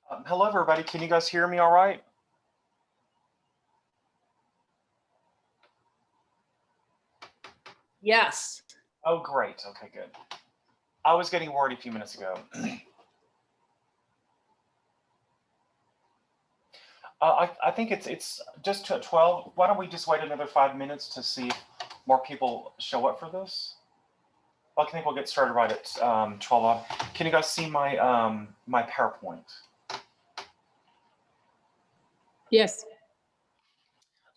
Hello, everybody. Can you guys hear me all right? Yes. Oh, great. Okay, good. I was getting worried a few minutes ago. I think it's just 12. Why don't we just wait another 5 minutes to see if more people show up for this? Well, I think we'll get started right at 12. Can you guys see my my PowerPoint? Yes.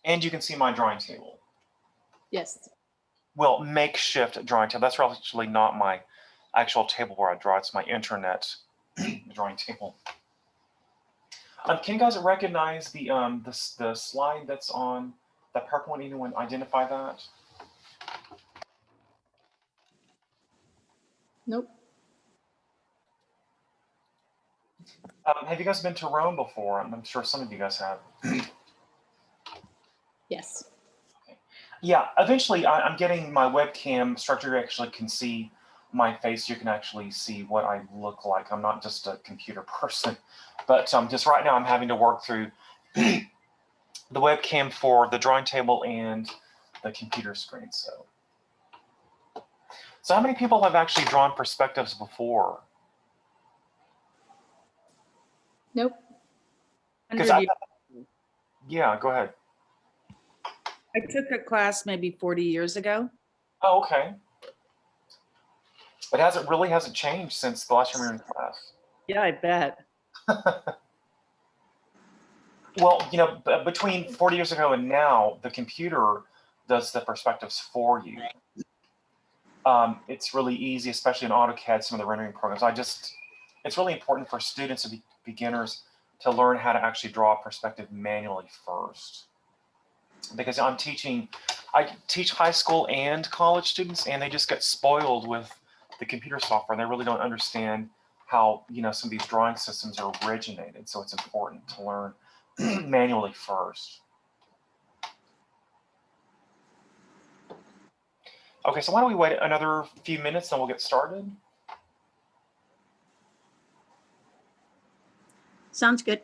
And you can see my drawing table. Yes. Well, makeshift drawing table. That's actually not my actual table where I draw. It's my internet drawing table. Can you guys recognize the slide that's on the PowerPoint? Anyone identify that? Nope. Have you guys been to Rome before? I'm sure some of you guys have. Yes. Okay. Yeah, eventually I'm getting my webcam structure. You actually can see my face. You can actually see what I look like. I'm not just a computer person, but just right now I'm having to work through the webcam for the drawing table and the computer screen. So how many people have actually drawn perspectives before? Nope. Yeah, go ahead. I took a class maybe 40 years ago. Oh, okay. But really hasn't changed since the last time we were in class. Yeah, I bet. Well, you know, between 40 years ago and now, the computer does the perspectives for you. It's really easy, especially in AutoCAD, some of the rendering programs. It's really important for students and beginners to learn how to actually draw a perspective manually first. Because I teach high school and college students, and they just get spoiled with the computer software. They really don't understand how, you know, some of these drawing systems are originated. So it's important to learn manually first. Okay, so why don't we wait another few minutes and we'll get started? Sounds good.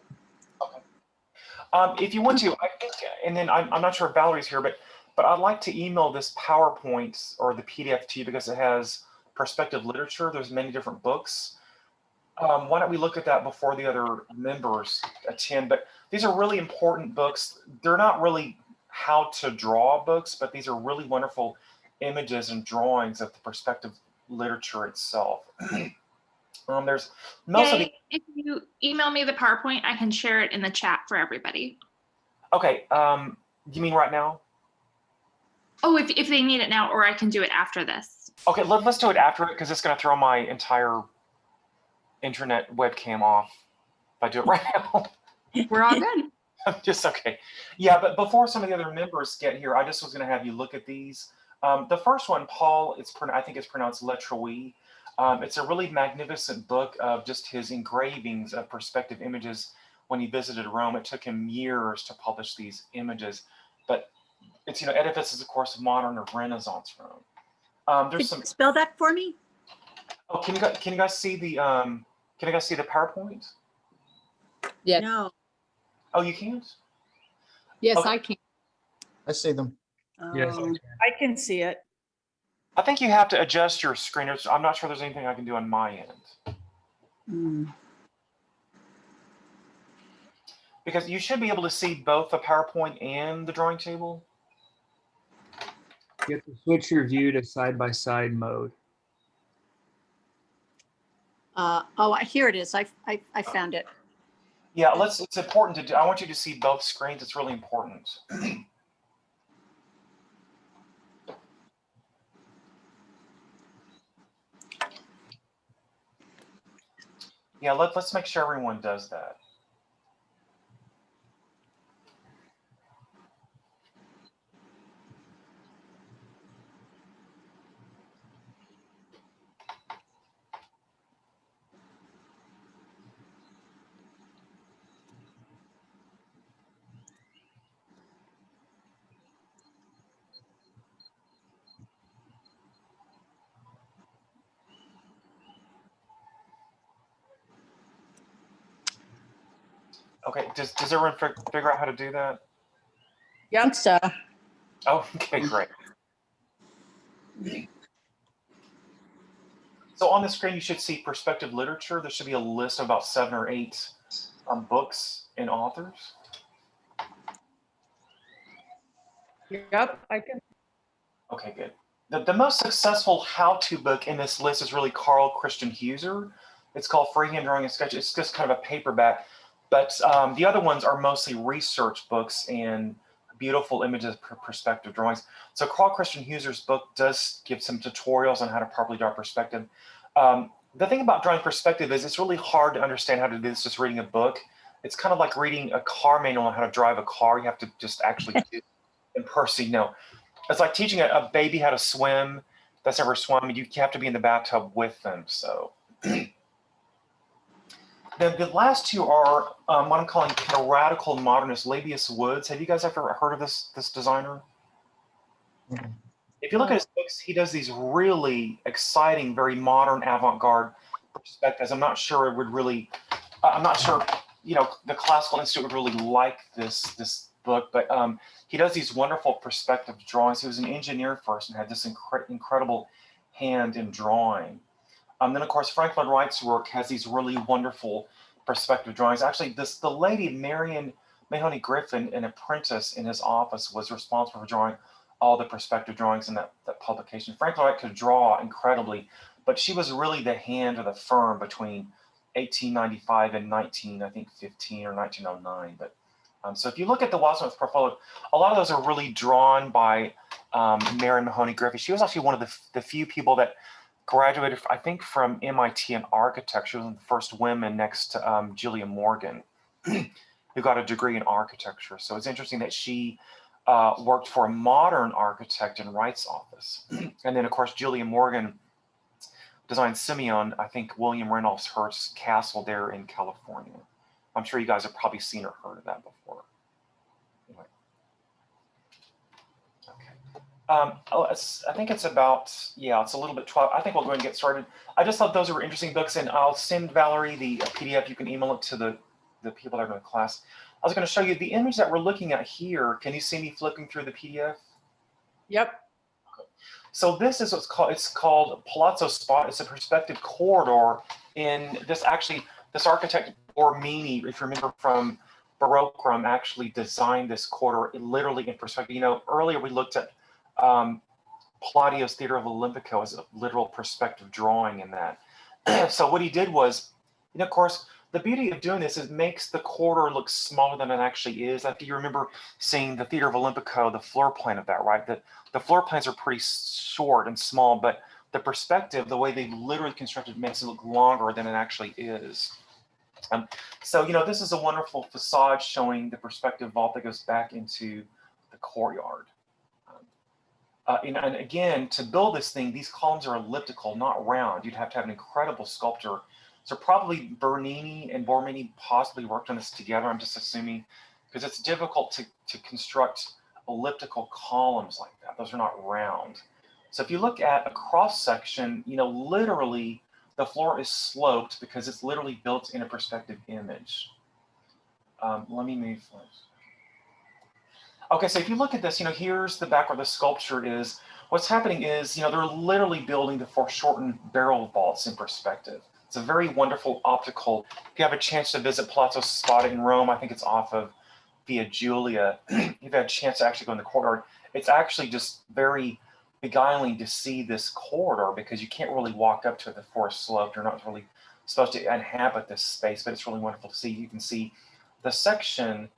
Okay. If you want to, I think, and then I'm not sure if Valerie's here, but I'd like to email this PowerPoint or the PDF to you because it has perspective literature. There's many different books. Why don't we look at that before the other members attend? But these are really important books. They're not really how to draw books, but these are really wonderful images and drawings of the perspective literature itself. There's most of the. If you email me the PowerPoint, I can share it in the chat for everybody. Okay. You mean right now? Oh, if they need it now, or I can do it after this. Okay, let's do it after it because it's going to throw my entire internet webcam off if I do it right now. We're all good. Just okay. Yeah, but before some of the other members get here, I just was going to have you look at these. The first one, Paul, I think it's pronounced Letrouille. It's a really magnificent book of just his engravings of perspective images when he visited Rome. It took him years to publish these images, but it's, you know, edifices, of course, of modern or Renaissance Rome. There's some. Spell that for me. Oh, can you guys see the PowerPoint? Yes. No. Oh, you can't? Yes, Okay. I can. I see them. Yes, I can see it. I think you have to adjust your screen. I'm not sure there's anything I can do on my end. Because you should be able to see both the PowerPoint and the drawing table. You have to switch your view to side-by-side mode. Oh, here it is. I found it. Yeah, it's important to do. I want you to see both screens. It's really important. Yeah, let's make sure everyone does that. Okay, does everyone figure out how to do that? I think so. Oh, okay, great. So on the screen, you should see perspective literature. There should be a list of about 7 or 8 books and authors. Yep, I can. Okay, good. The most successful how-to book in this list is really Carl Christian Heuser. It's called Freehand Drawing and Sketch. It's just kind of a paperback, but the other ones are mostly research books and beautiful images, perspective drawings. So Carl Christian Heuser's book does give some tutorials on how to properly draw perspective. The thing about drawing perspective is it's really hard to understand how to do this just reading a book. It's kind of like reading a car manual on how to drive a car. You have to just actually do it in person. It's like teaching a baby how to swim that's never swum. You have to be in the bathtub with them. So the last two are what I'm calling kind of radical modernist, Labius Woods. Have you guys ever heard of this designer? If you look at his books, he does these really exciting, very modern avant-garde perspectives. I'm not sure it would really, I'm not sure, the Classical Institute would really like this book, but he does these wonderful perspective drawings. He was an engineer first and had this incredible hand in drawing. Then of course, Frank Lloyd Wright's work has these really wonderful perspective drawings. Actually, the lady, Marion Mahoney Griffin, an apprentice in his office, was responsible for drawing all the perspective drawings in that publication. Frank Lloyd Wright could draw incredibly, but she was really the hand of the firm between 1895 and 1915 or 1909. But so if you look at the Wadsworth portfolio, a lot of those are really drawn by Marion Mahoney Griffin. She was actually one of the few people that graduated, I think, from MIT in architecture. She was one of the first women next to Julia Morgan, who got a degree in architecture. So it's interesting that she worked for a modern architect in Wright's office. And then, of course, Julia Morgan designed Simeon, I think, William Randolph Hearst's castle there in California. I'm sure you guys have probably seen or heard of that before. Anyway. Okay. I think it's about, it's a little bit 12. I think we'll go ahead and get started. I just thought those were interesting books, and I'll send Valerie the PDF. You can email it to the people that are in the class. I was going to show you the image that we're looking at here. Can you see me flipping through the PDF? Yep. Okay. So this is what's called, it's called Palazzo Spot. It's a perspective corridor in this architect Bormini, if you remember from Baroque Rome, actually designed this corridor literally in perspective. Earlier we looked at Palladio's Theater of Olympico as a literal perspective drawing in that. So what he did was, of course, the beauty of doing this is it makes the corridor look smaller than it actually is. Like, you remember seeing the Theater of Olympico, the floor plan of that, right? The floor plans are pretty short and small, but the perspective, the way they literally constructed, makes it look longer than it actually is. So, this is a wonderful facade showing the perspective vault that goes back into the courtyard. And again, to build this thing, these columns are elliptical, not round. You'd have to have an incredible sculptor. So probably Bernini and Bormini possibly worked on this together, I'm just assuming, because it's difficult to construct elliptical columns like that. Those are not round. So if you look at a cross section, literally the floor is sloped because it's literally built in a perspective image. Let me move first. Okay, so if you look at this, here's the back where the sculpture is. What's happening is, they're literally building the foreshortened barrel vaults in perspective. It's a very wonderful optical. If you have a chance to visit Palazzo Spada in Rome, I think it's off of Via Giulia. You've had a chance to actually go in the corridor. It's actually just very beguiling to see this corridor because you can't really walk up to the forest slope. You're not really supposed to inhabit this space, but it's really wonderful to see. You can see the section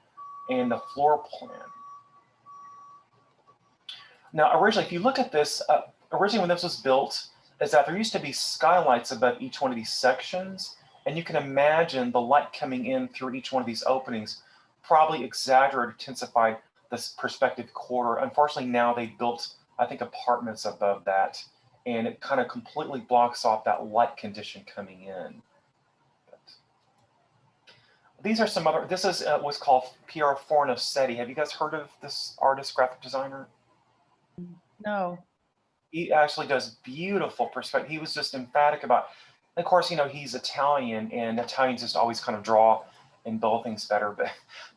and the floor plan. Now, originally, if you look at this, originally when this was built, is that there used to be skylights above each one of these sections, and you can imagine the light coming in through each one of these openings probably exaggerated, intensified this perspective corridor. Unfortunately, now they built, I think, apartments above that, and it kind of completely blocks off that light condition coming in. But these are some other, this is what's called Piero Fornasetti. Have you guys heard of this artist, graphic designer? No. He actually does beautiful perspective. He was just emphatic about, of course, he's Italian, and Italians just always kind of draw and build things better.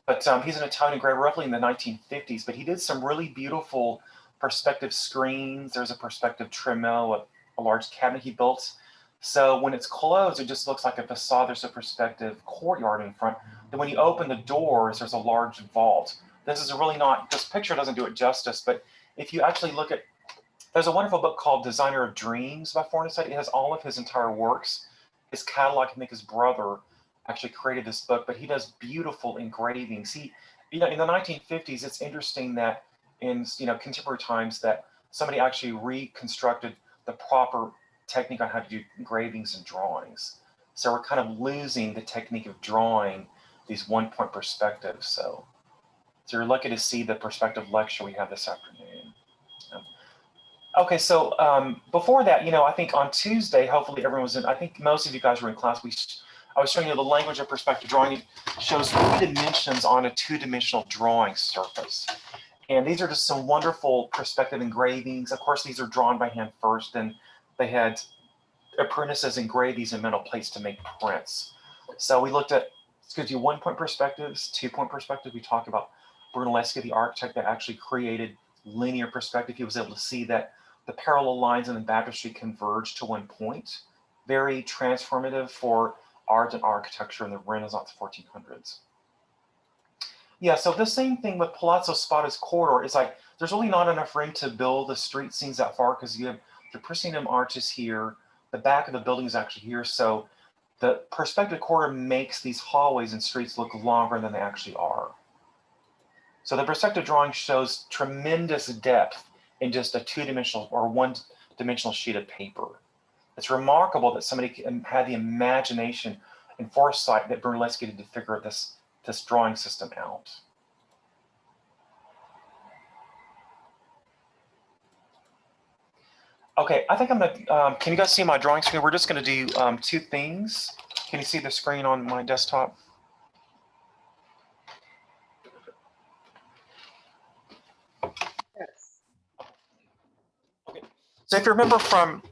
But he's an Italian engraver roughly in the 1950s, but he did some really beautiful perspective screens. There's a perspective Tremel, a large cabinet he built. So when it's closed, it just looks like a facade. There's a perspective courtyard in front. Then when you open the doors, there's a large vault. This is really not, this picture doesn't do it justice, but if you actually look at, there's a wonderful book called Designer of Dreams by Fornus. It has all of his entire works. His catalog, I think his brother actually created this book, but he does beautiful engravings. He, in the 1950s, it's interesting that in contemporary times that somebody actually reconstructed the proper technique on how to do engravings and drawings. So we're kind of losing the technique of drawing these one-point perspectives. So you're lucky to see the perspective lecture we have this afternoon. Okay, so before that, I think on Tuesday, hopefully everyone was in, I think most of you guys were in class. I was showing you the language of perspective drawing. It shows 3 dimensions on a 2-dimensional drawing surface. And these are just some wonderful perspective engravings. Of course, these are drawn by hand first, and they had apprentices engrave these in metal plates to make prints. So we looked at, excuse me, 1-point perspectives, 2-point perspectives. We talked about Brunelleschi, the architect that actually created linear perspective. He was able to see that the parallel lines in the baptistry converged to 1 point. Very transformative for art and architecture in the Renaissance 1400s. Yeah, so the same thing with Palazzo Spada's corridor. It's like there's really not enough room to build the street scenes that far because you have the proscenium arches here, the back of the building is actually here. So the perspective corridor makes these hallways and streets look longer than they actually are. So the perspective drawing shows tremendous depth in just a 2-dimensional or 1-dimensional sheet of paper. It's remarkable that somebody had the imagination and foresight that Brunelleschi did to figure this drawing system out. Okay, I think I'm gonna, can you guys see my drawing screen? We're just gonna do 2 things. Can you see the screen on my desktop? Yes. Okay, so if you remember from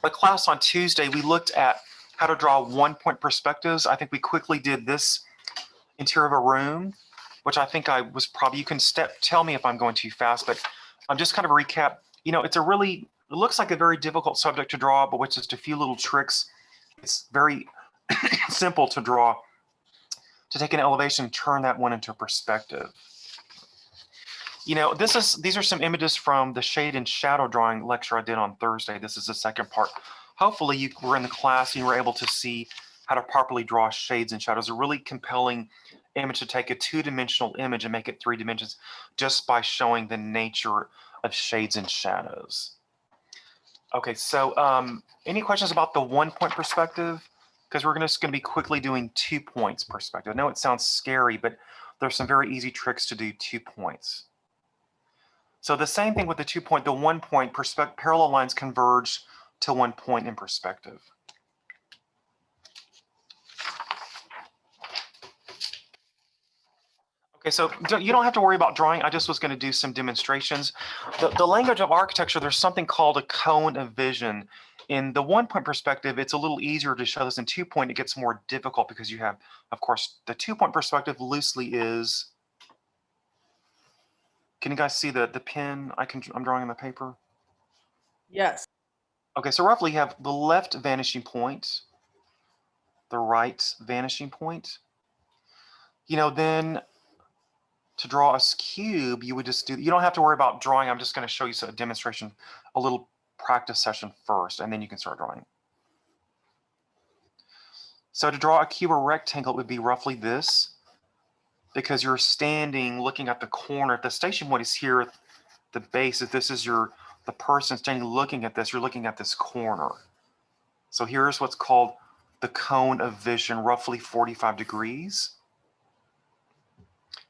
the class on Tuesday, we looked at how to draw 1-point perspectives. I think we quickly did this interior of a room, which I think I was probably, you can tell me if I'm going too fast, but I'm just kind of a recap. It's a really, it looks like a very difficult subject to draw, but with just a few little tricks, it's very simple to draw, to take an elevation and turn that one into perspective. These are some images from the shade and shadow drawing lecture I did on Thursday. This is the second part. Hopefully you were in the class and you were able to see how to properly draw shades and shadows. A really compelling image to take a 2-dimensional image and make it 3 dimensions just by showing the nature of shades and shadows. Okay, so any questions about the 1-point perspective? Because we're just going to be quickly doing 2 points perspective. I know it sounds scary, but there's some very easy tricks to do 2 points. So the same thing with the 2-point, the 1-point parallel lines converge to 1 point in perspective. Okay, so you don't have to worry about drawing. I just was going to do some demonstrations. The language of architecture, there's something called a cone of vision. In the 1-point perspective, it's a little easier to show this. In 2-point, it gets more difficult because you have, of course, the 2-point perspective loosely is. Can you guys see the pen I'm drawing on the paper? Yes. Okay, so roughly you have the left vanishing point, the right vanishing point. Then to draw a cube, you would just do, you don't have to worry about drawing. I'm just going to show you a demonstration, a little practice session first, and then you can start drawing. So to draw a cube or rectangle, it would be roughly this, because you're standing looking at the corner. If the station point is here at the base, if this is the person standing looking at this, you're looking at this corner. So here's what's called the cone of vision, roughly 45 degrees.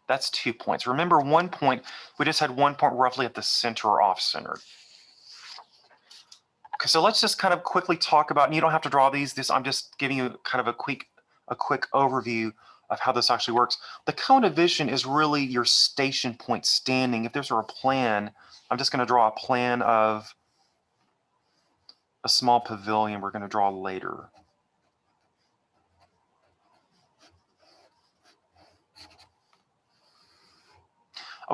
That's 2 points. Remember 1 point, we just had 1 point roughly at the center or off center. Okay, so let's just kind of quickly talk about, and you don't have to draw these. I'm just giving you kind of a quick overview of how this actually works. The cone of vision is really your station point standing. If there's a plan, I'm just going to draw a plan of a small pavilion we're going to draw later.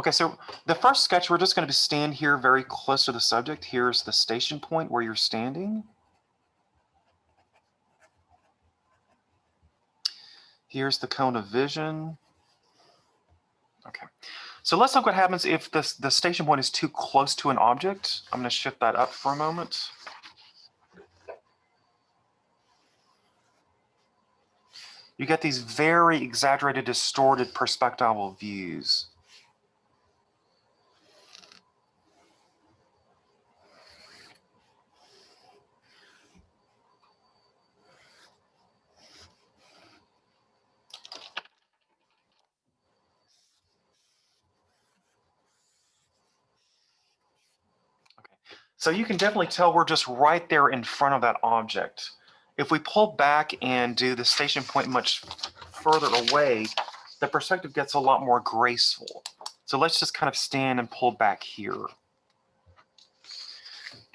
Okay, so the first sketch, we're just going to stand here very close to the subject. Here's the station point where you're standing. Here's the cone of vision. Okay, so let's look what happens if the station point is too close to an object. I'm going to shift that up for a moment. You get these very exaggerated, distorted perspectival views. So you can definitely tell we're just right there in front of that object. If we pull back and do the station point much further away, the perspective gets a lot more graceful. So let's just kind of stand and pull back here.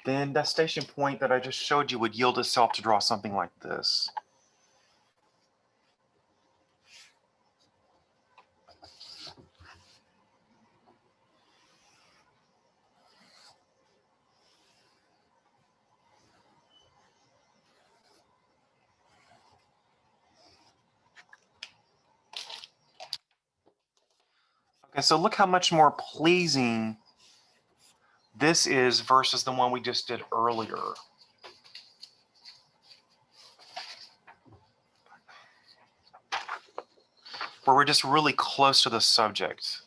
Then that station point that I just showed you would yield itself to draw something like this. Okay, so look how much more pleasing this is versus the one we just did earlier. Where we're just really close to the subject.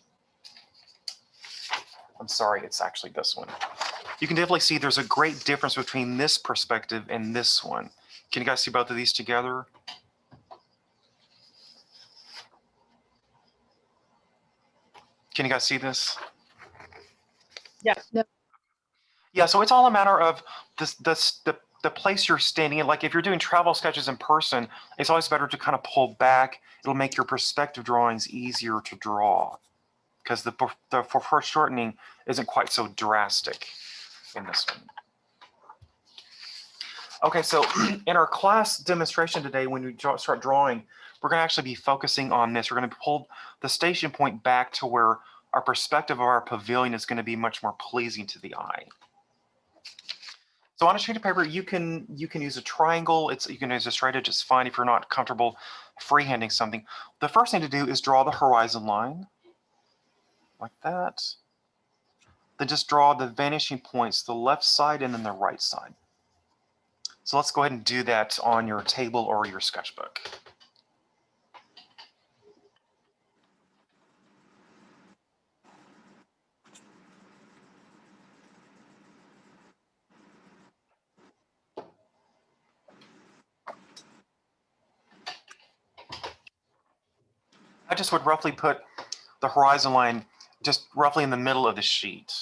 I'm sorry, it's actually this one. You can definitely see there's a great difference between this perspective and this one. Can you guys see both of these together? Can you guys see this? Yeah. Yep. Yeah, so it's all a matter of the place you're standing in. Like if you're doing travel sketches in person, it's always better to kind of pull back. It'll make your perspective drawings easier to draw because the foreshortening isn't quite so drastic in this one. Okay, so in our class demonstration today, when we start drawing, we're going to actually be focusing on this. We're going to pull the station point back to where our perspective of our pavilion is going to be much more pleasing to the eye. So on a sheet of paper, you can use a triangle. You can use a straight edge. It's fine if you're not comfortable freehanding something. The first thing to do is draw the horizon line like that. Then just draw the vanishing points, the left side and then the right side. So let's go ahead and do that on your table or your sketchbook. I just would roughly put the horizon line just roughly in the middle of the sheet.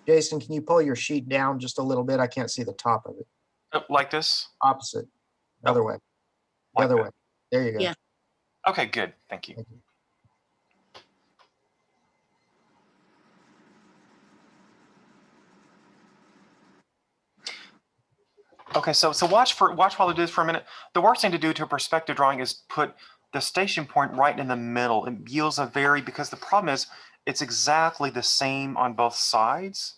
Jason, can you pull your sheet down just a little bit? I can't see the top of it. Like this? Opposite. Other way. The Like other that. way. There you go. Yeah. Okay, good. Thank you. Thank you. Okay, so watch while I do this for a minute. The worst thing to do to a perspective drawing is put the station point right in the middle. It yields a because the problem is it's exactly the same on both sides.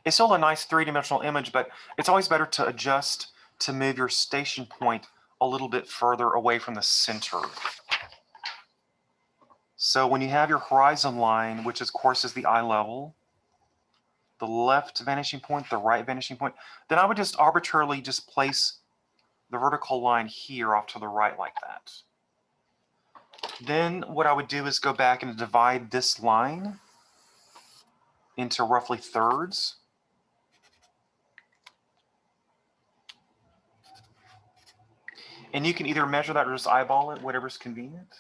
It's still a nice three-dimensional image, but it's always better to adjust to move your station point a little bit further away from the center. So when you have your horizon line, which of course is the eye level, the left vanishing point, the right vanishing point, then I would just arbitrarily just place the vertical line here off to the right like that. Then what I would do is go back and divide this line into roughly thirds. And you can either measure that or just eyeball it, whatever's convenient.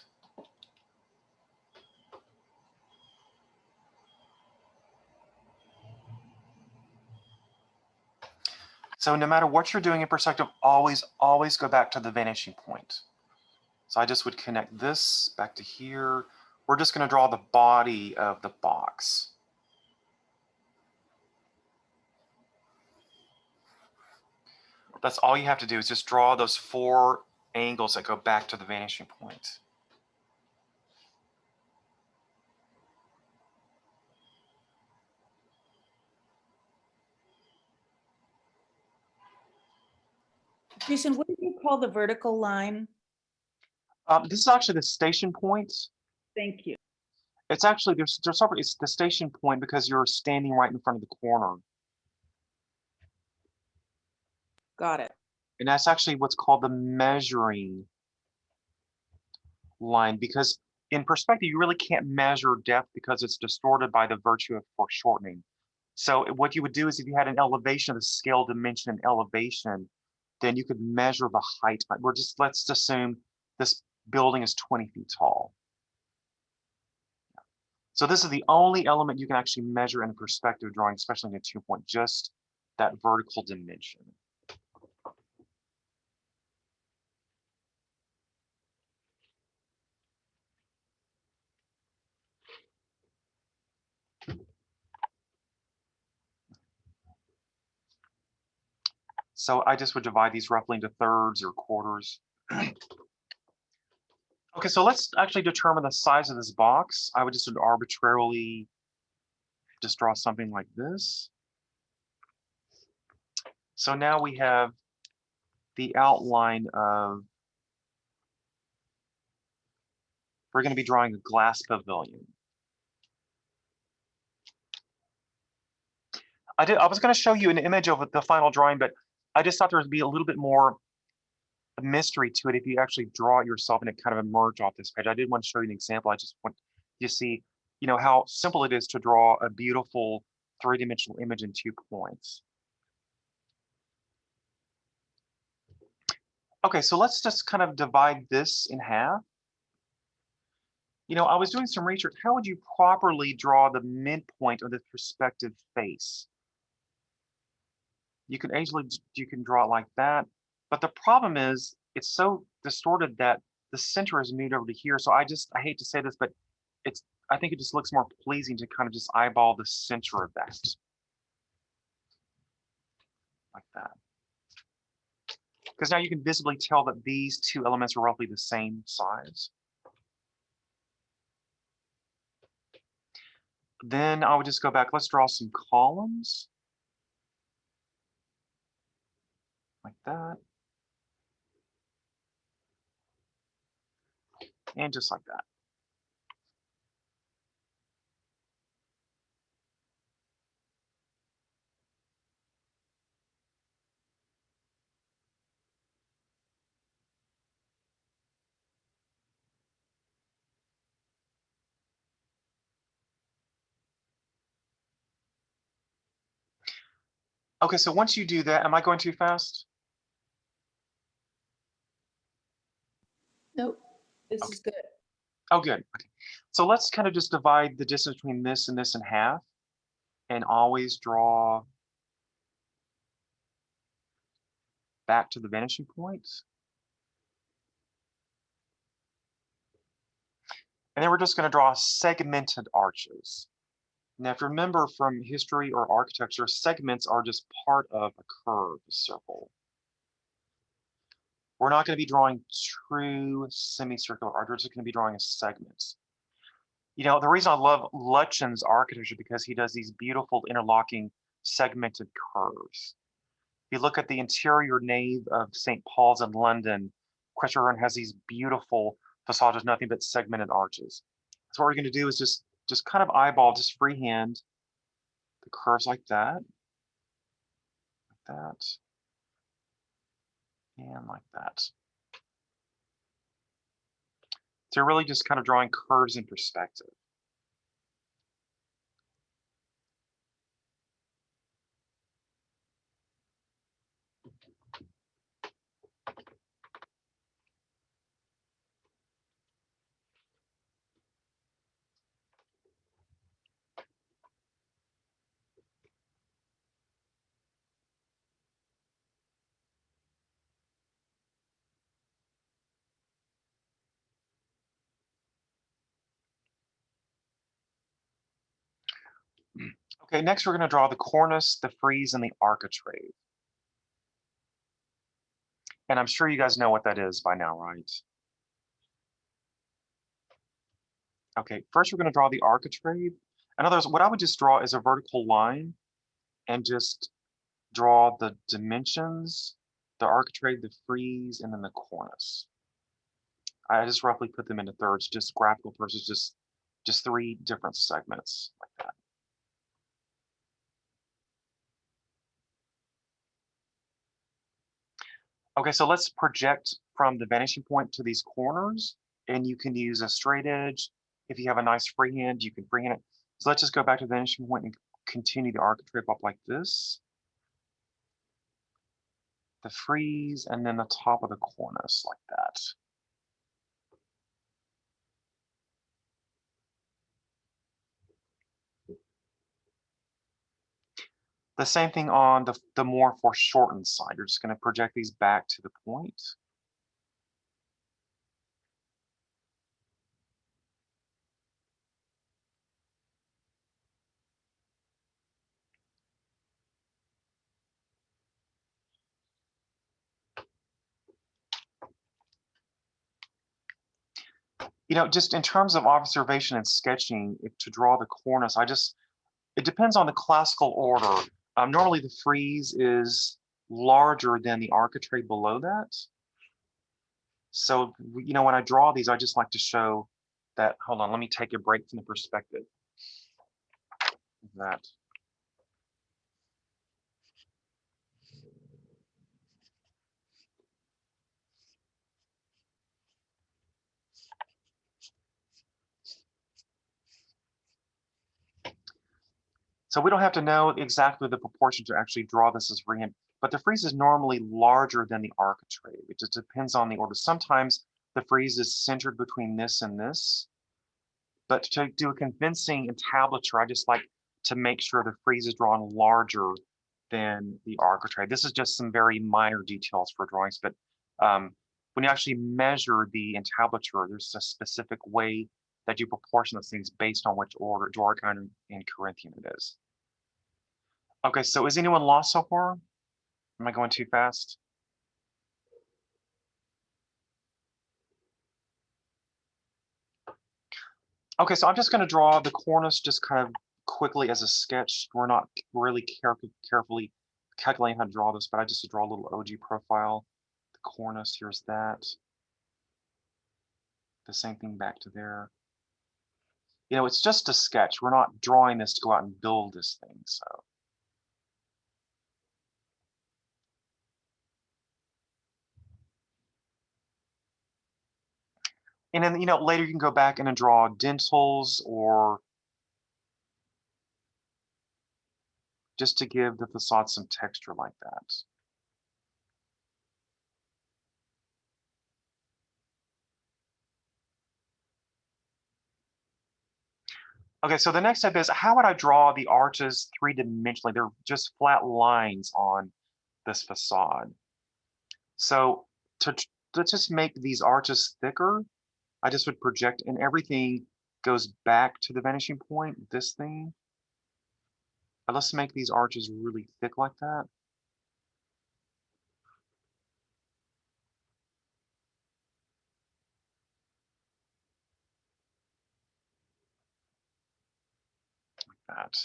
So no matter what you're doing in perspective, always go back to the vanishing point. So I just would connect this back to here, we're just going to draw the body of the box. That's all you have to do is just draw those 4 angles that go back to the vanishing point. Jason, what do you call the vertical line? This is actually the station point. Thank you. It's actually, it's the station point because you're standing right in front of the corner. Got it. And that's actually what's called the measuring line, because in perspective, you really can't measure depth because it's distorted by the virtue of foreshortening. So what you would do is if you had an elevation of the scale dimension and elevation, then you could measure the height. Let's assume this building is 20 feet tall. So this is the only element you can actually measure in a perspective drawing, especially in a 2-point, just that vertical dimension. So I just would divide these roughly into thirds or quarters. Okay, so let's actually determine the size of this box. I would just arbitrarily just draw something like this. So now we have the outline of, we're going to be drawing a glass pavilion. I was going to show you an image of the final drawing, but I just thought there would be a little bit more mystery to it if you actually draw it yourself and it kind of emerge off this page. I did want to show you an example. I just want you to see, you know, how simple it is to draw a beautiful 3-dimensional image in 2 points. Okay, so let's just kind of divide this in half. You know, I was doing some research. How would you properly draw the midpoint of the perspective face? You can draw it like that. But the problem is it's so distorted that the center is moved over to here. So I hate to say this, but I think it just looks more pleasing to kind of just eyeball the center of that. Like that. Because now you can visibly tell that these 2 elements are roughly the same size. Then I would just go back. Let's draw some columns. Like that. And just like that. Okay, so once you do that, am I going too fast? Nope. This is good. Oh, good. Okay. So let's kind of just divide the distance between this and this in half and always draw back to the vanishing point. And then we're just going to draw segmented arches. Now, if you remember from history or architecture, segments are just part of a curved circle. We're not going to be drawing true semicircular arch. We're just going to be drawing a segment. You know, the reason I love Lutyens' architecture because he does these beautiful interlocking segmented curves. If you look at the interior nave of St. Paul's in London, Christopher Wren has these beautiful facades with nothing but segmented arches. So what we're going to do is just kind of eyeball, just freehand the curves like that, and like that. So you're really just kind of drawing curves in perspective. Okay, next we're going to draw the cornice, the frieze, and the architrave. And I'm sure you guys know what that is by now, right? Okay, first we're going to draw the architrave. In other words, what I would just draw is a vertical line and just draw the dimensions, the architrave, the frieze, and then the cornice. I just roughly put them into thirds, just graphical purposes, just 3 different segments like that. Okay, so let's project from the vanishing point to these corners, and you can use a straight edge. If you have a nice freehand, you can freehand it. So let's just go back to the vanishing point and continue the architrave up like this. The frieze, and then the top of the cornice like that. The same thing on the more foreshortened side. You're just going to project these back to the point. You know, just in terms of observation and sketching, to draw the cornice, it depends on the classical order. Normally the frieze is larger than the architrave below that. So, you know, when I draw these, I just like to show that, hold on, let me take a break from the perspective of that. So we don't have to know exactly the proportion to actually draw this as freehand, but the frieze is normally larger than the architrave. It just depends on the order. Sometimes the frieze is centered between this and this, but to do a convincing entablature, I just like to make sure the frieze is drawn larger than the architrave. This is just some very minor details for drawings, but when you actually measure the entablature, there's a specific way that you proportion those things based on which order, Doric and Corinthian it is. Okay, so is anyone lost so far? Am I going too fast? Okay, so I'm just going to draw the cornice just kind of quickly as a sketch. We're not really carefully calculating how to draw this, but I just draw a little OG profile. The cornice, here's that. The same thing back to there. You know, it's just a sketch. We're not drawing this to go out and build this thing, so. And then, you know, later you can go back and then draw dentils or just to give the facade some texture like that. Okay, so the next step is how would I draw the arches 3-dimensionally? They're just flat lines on this facade. So let's just make these arches thicker. I just would project and everything goes back to the vanishing point, this thing. Let's make these arches really thick like that. Like that.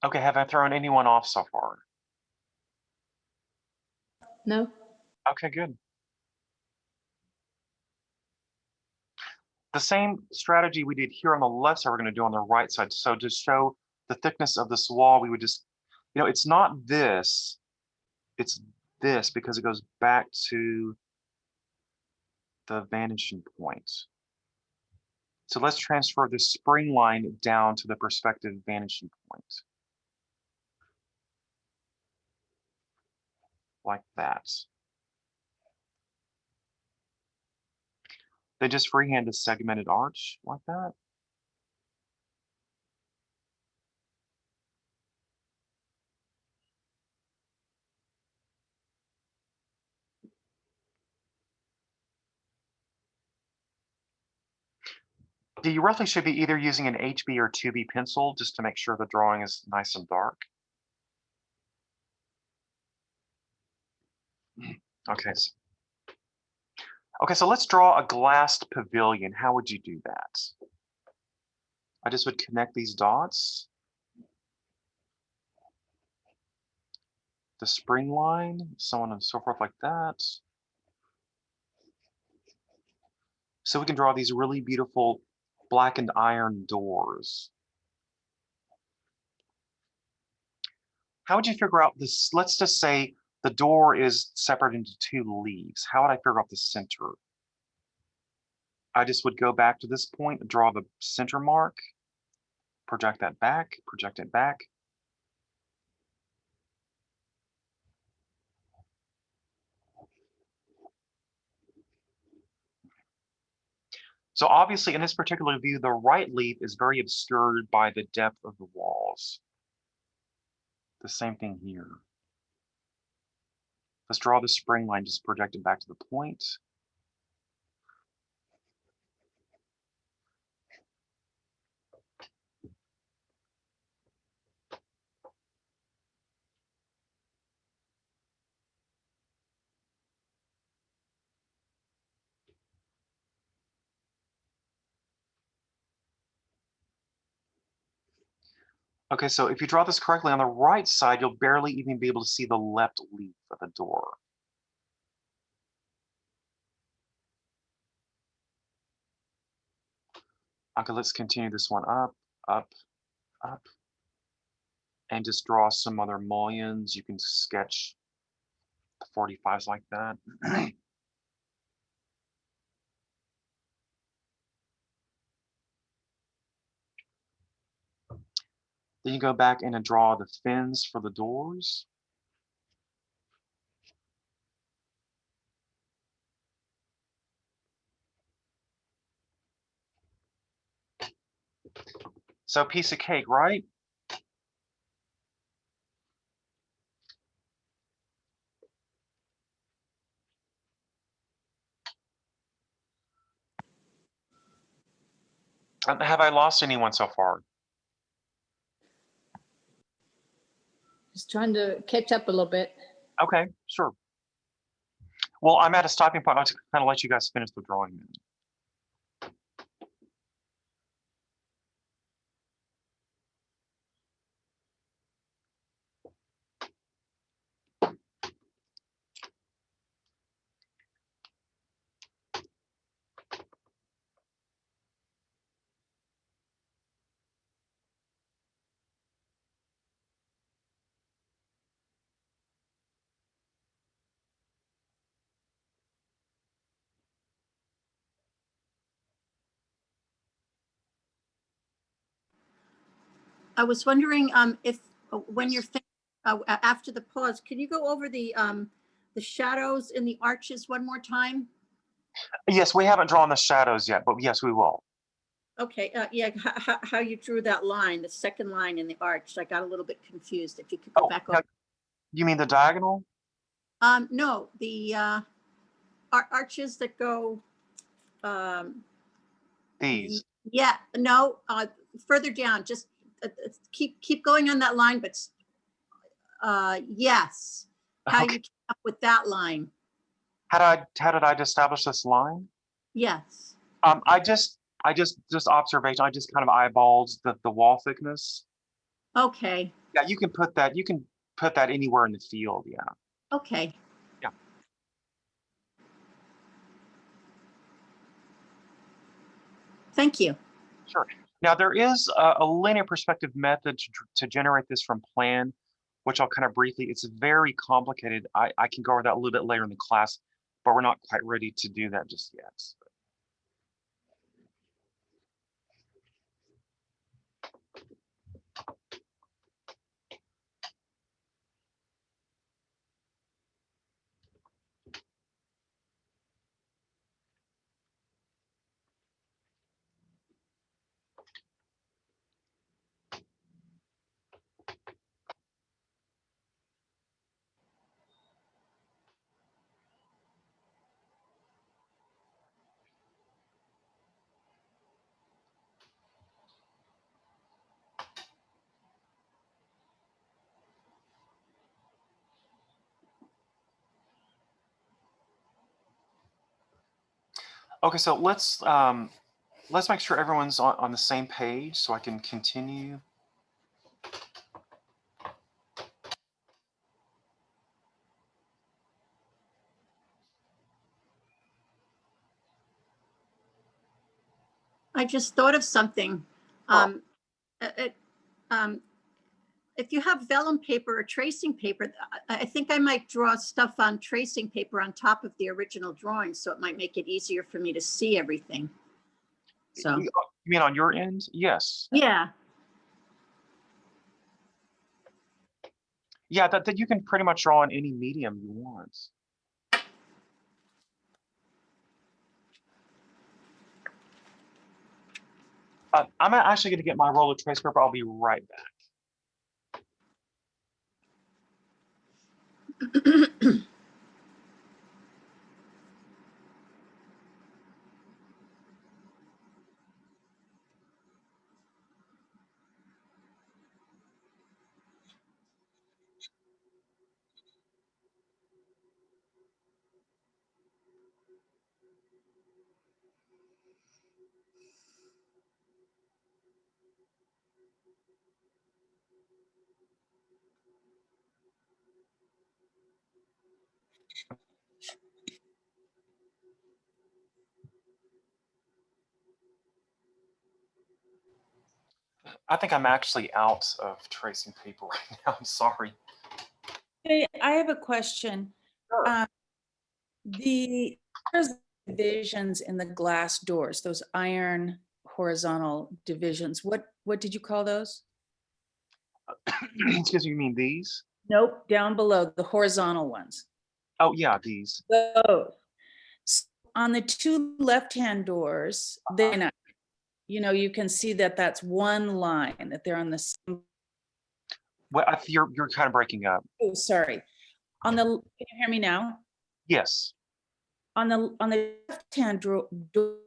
Okay, have I thrown anyone off so far? No? Okay, good. The same strategy we did here on the left side, we're going to do on the right side. So to show the thickness of this wall, we would just, you know, it's not this, it's this because it goes back to the vanishing point. So let's transfer the spring line down to the perspective vanishing point. Like that. Then just freehand a segmented arch like that. You roughly should be either using an HB or 2B pencil just to make sure the drawing is nice and dark. Okay. Okay, so let's draw a glassed pavilion. How would you do that? I just would connect these dots. The spring line, so on and so forth like that. So we can draw these really beautiful blackened iron doors. How would you figure out this? Let's just say the door is separated into 2 leaves. How would I figure out the center? I just would go back to this point, draw the center mark, project that back, project it back. So obviously in this particular view, the right leaf is very obscured by the depth of the walls. The same thing here. Let's draw the spring line, just project it back to the point. Okay, so if you draw this correctly on the right side, you'll barely even be able to see the left leaf of the door. Okay, let's continue this one up, up, up, and just draw some other mullions. You can sketch the 45s like that. Then you go back in and draw the fins for the doors. So piece of cake, right? Have I lost anyone so far? Just trying to catch up a little bit. Okay, sure. Well, I'm at a stopping point. I'll just kind of let you guys finish the drawing then. I was wondering if when you're after the pause, can you go over the shadows in the arches one more time? Yes, we haven't drawn the shadows yet, but yes, we will. Okay, yeah, how you drew that line, the second line in the arch. I got a little bit confused. If you could go back over. You mean the diagonal? No, the arches that go. These. Yeah, no, further down. Just keep going on that line, but yes, how Okay. you came up with that line? How did I establish this line? Yes. I just observation. I just kind of eyeballed the wall thickness. Okay. Yeah, you can put that anywhere in the field. Yeah. Okay. Yeah. Thank you. Sure. Now there is a linear perspective method to generate this from plan, which I'll kind of briefly. It's very complicated. I can go over that a little bit later in the class, but we're not quite ready to do that just yet. Okay, so let's make sure everyone's on the same page so I can continue. I just thought of something. Oh. It, if you have vellum paper or tracing paper, I think I might draw stuff on tracing paper on top of the original drawing, so it might make it easier for me to see everything. So, You mean on your end? Yes. yeah. Yeah, that you can pretty much draw on any medium you want. I'm actually going to get my roll of trace paper. I'll be right back. I think I'm actually out of tracing paper right now. I'm sorry. Hey, I have a question. Sure. The there's divisions in the glass doors, those iron horizontal divisions. What did you call those? Excuse me, you mean these? Nope, down below, the horizontal ones. Oh, yeah, these. Those. So on the two left-hand doors, then you can see that that's one line, that they're on the same. Well, you're kind of breaking up. Oh, sorry. Can you hear me now? Yes. On the left-hand doors,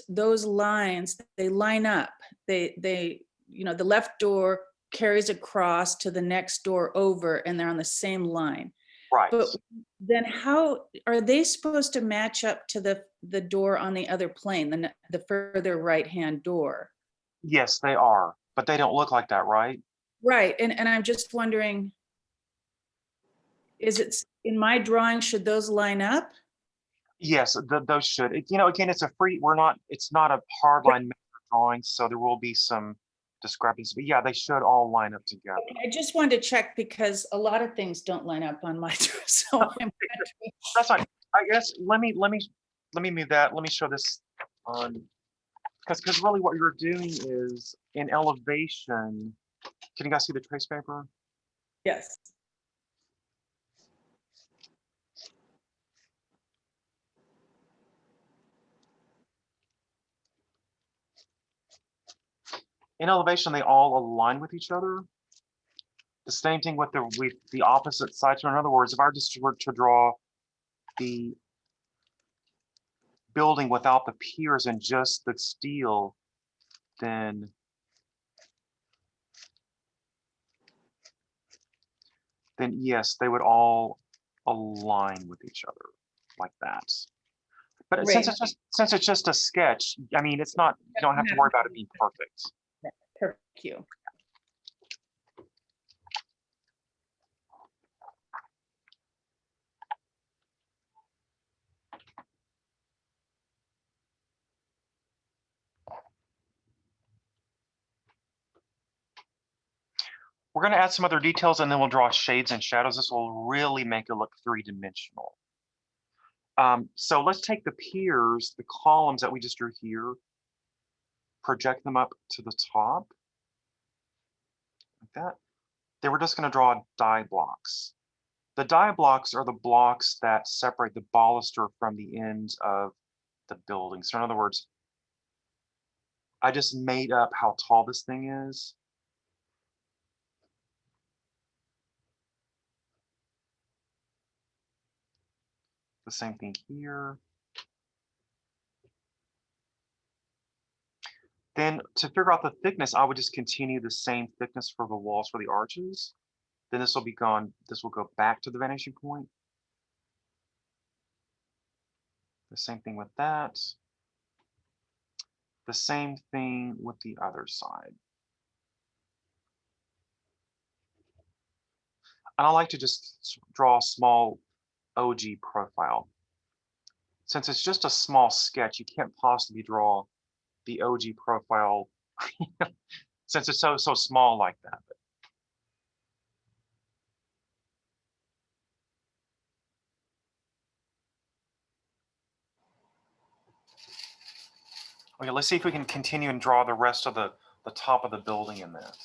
those lines, they line up. They the left door carries across to the next door over, and they're on the same line. Right. But then how are they supposed to match up to the door on the other plane, the further right-hand door? Yes, they are, but they don't look like that, right? Right, and I'm just wondering, is it in my drawing, should those line up? Yes, those should. Again, it's not a hard line measure drawing, so there will be some discrepancy. But yeah, they should all line up together. I just wanted to check because a lot of things don't line up on my drawing. So That's fine. I guess let me move that. Let me show this on because really what you're doing is in elevation. Can you guys see the trace paper? yes. In elevation, they all align with each other. The same thing with the opposite sides. So in other words, if I just were to draw the building without the piers and just the steel, then yes, they would all align with each other like that. But Great. since it's just a sketch, I mean, it's not, you don't have to worry about it being perfect. Thank you. We're going to add some other details and then we'll draw shades and shadows. This will really make it look three-dimensional. So let's take the piers, the columns that we just drew here, project them up to the top, like that. Then we're just going to draw die blocks. The die blocks are the blocks that separate the baluster from the ends of the building. So in other words, I just made up how tall this thing is. The same thing here. Then to figure out the thickness, I would just continue the same thickness for the walls for the arches. Then this will be gone. This will go back to the vanishing point. The same thing with that. The same thing with the other side. And I like to just draw a small OG profile. Since it's just a small sketch, you can't possibly draw the OG profile since it's so small like that. Okay, let's see if we can continue and draw the rest of the top of the building in this.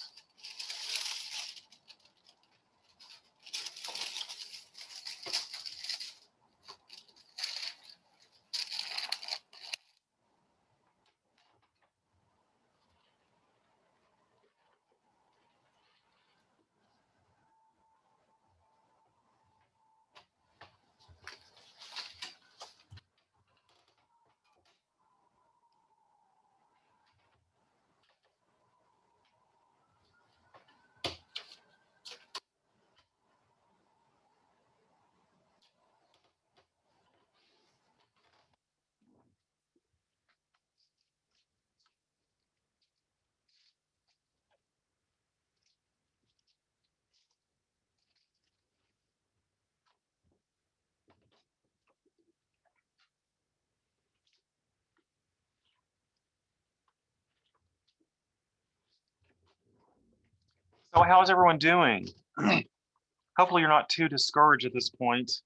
So how's everyone doing? Hopefully you're not too discouraged at this point.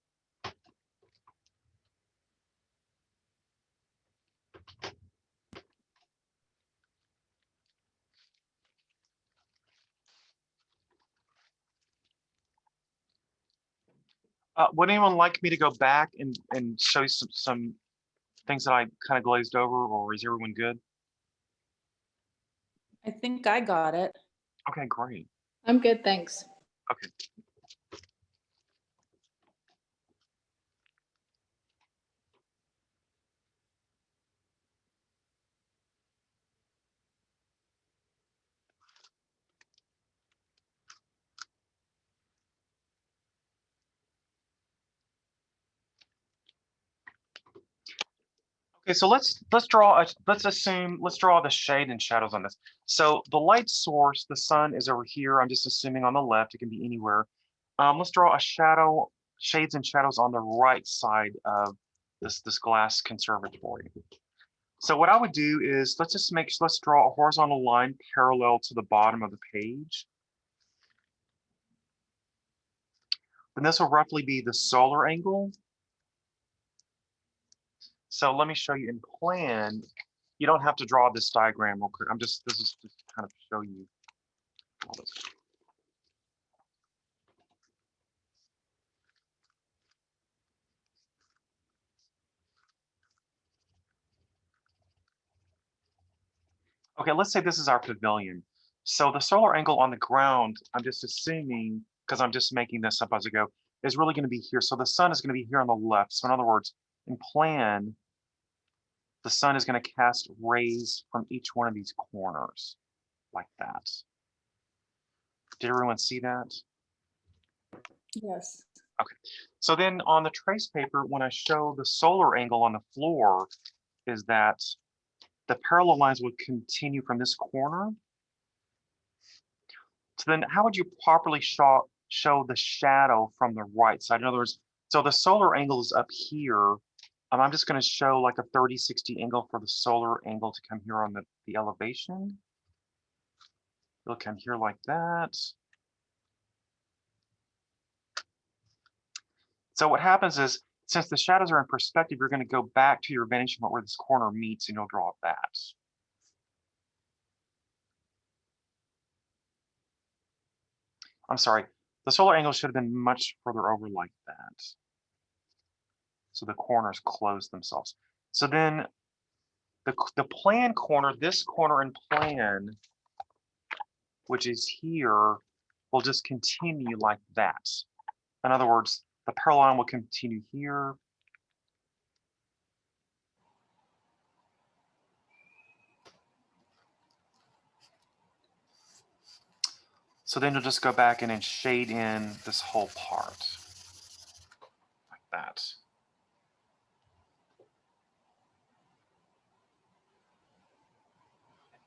Would anyone like me to go back and show you some things that I kind of glazed over, or is everyone good? I think I got it. Okay, great. I'm good, thanks. Okay. Okay, so let's draw let's draw the shade and shadows on this. So the light source, the sun, is over here. I'm just assuming on the left. It can be anywhere. Let's draw a shadow, shades and shadows on the right side of this glass conservatory. So what I would do is let's draw a horizontal line parallel to the bottom of the page. Then this will roughly be the solar angle. So let me show you in plan. You don't have to draw this diagram real quick. This is just kind of show you all this. Okay, let's say this is our pavilion. So the solar angle on the ground, I'm just assuming, because I'm just making this up as I go, is really going to be here. So the sun is going to be here on the left. So in other words, in plan, the sun is going to cast rays from each one of these corners like that. Did everyone see that? Yes. Okay. So then on the trace paper, when I show the solar angle on the floor, is that the parallel lines would continue from this corner. So then how would you properly show the shadow from the right side? In other words, so the solar angle is up here. I'm just going to show like a 30-60 angle for the solar angle to come here on the elevation. It'll come here like that. So what happens is, since the shadows are in perspective, you're going to go back to your vanishing point where this corner meets and you'll draw that. I'm sorry, the solar angle should have been much further over like that. So the corners close themselves. So then the plan corner, this corner in plan, which is here, will just continue like that. In other words, the parallel line will continue here. So then you'll just go back in and shade in this whole part like that.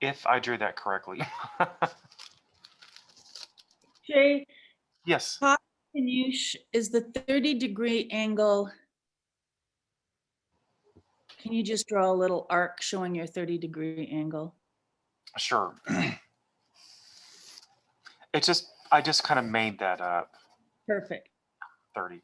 if I drew that correctly. Jay, Yes. can you, is the 30-degree angle, can you just draw a little arc showing your 30-degree angle? Sure. I just kind of made that up. Perfect. 30.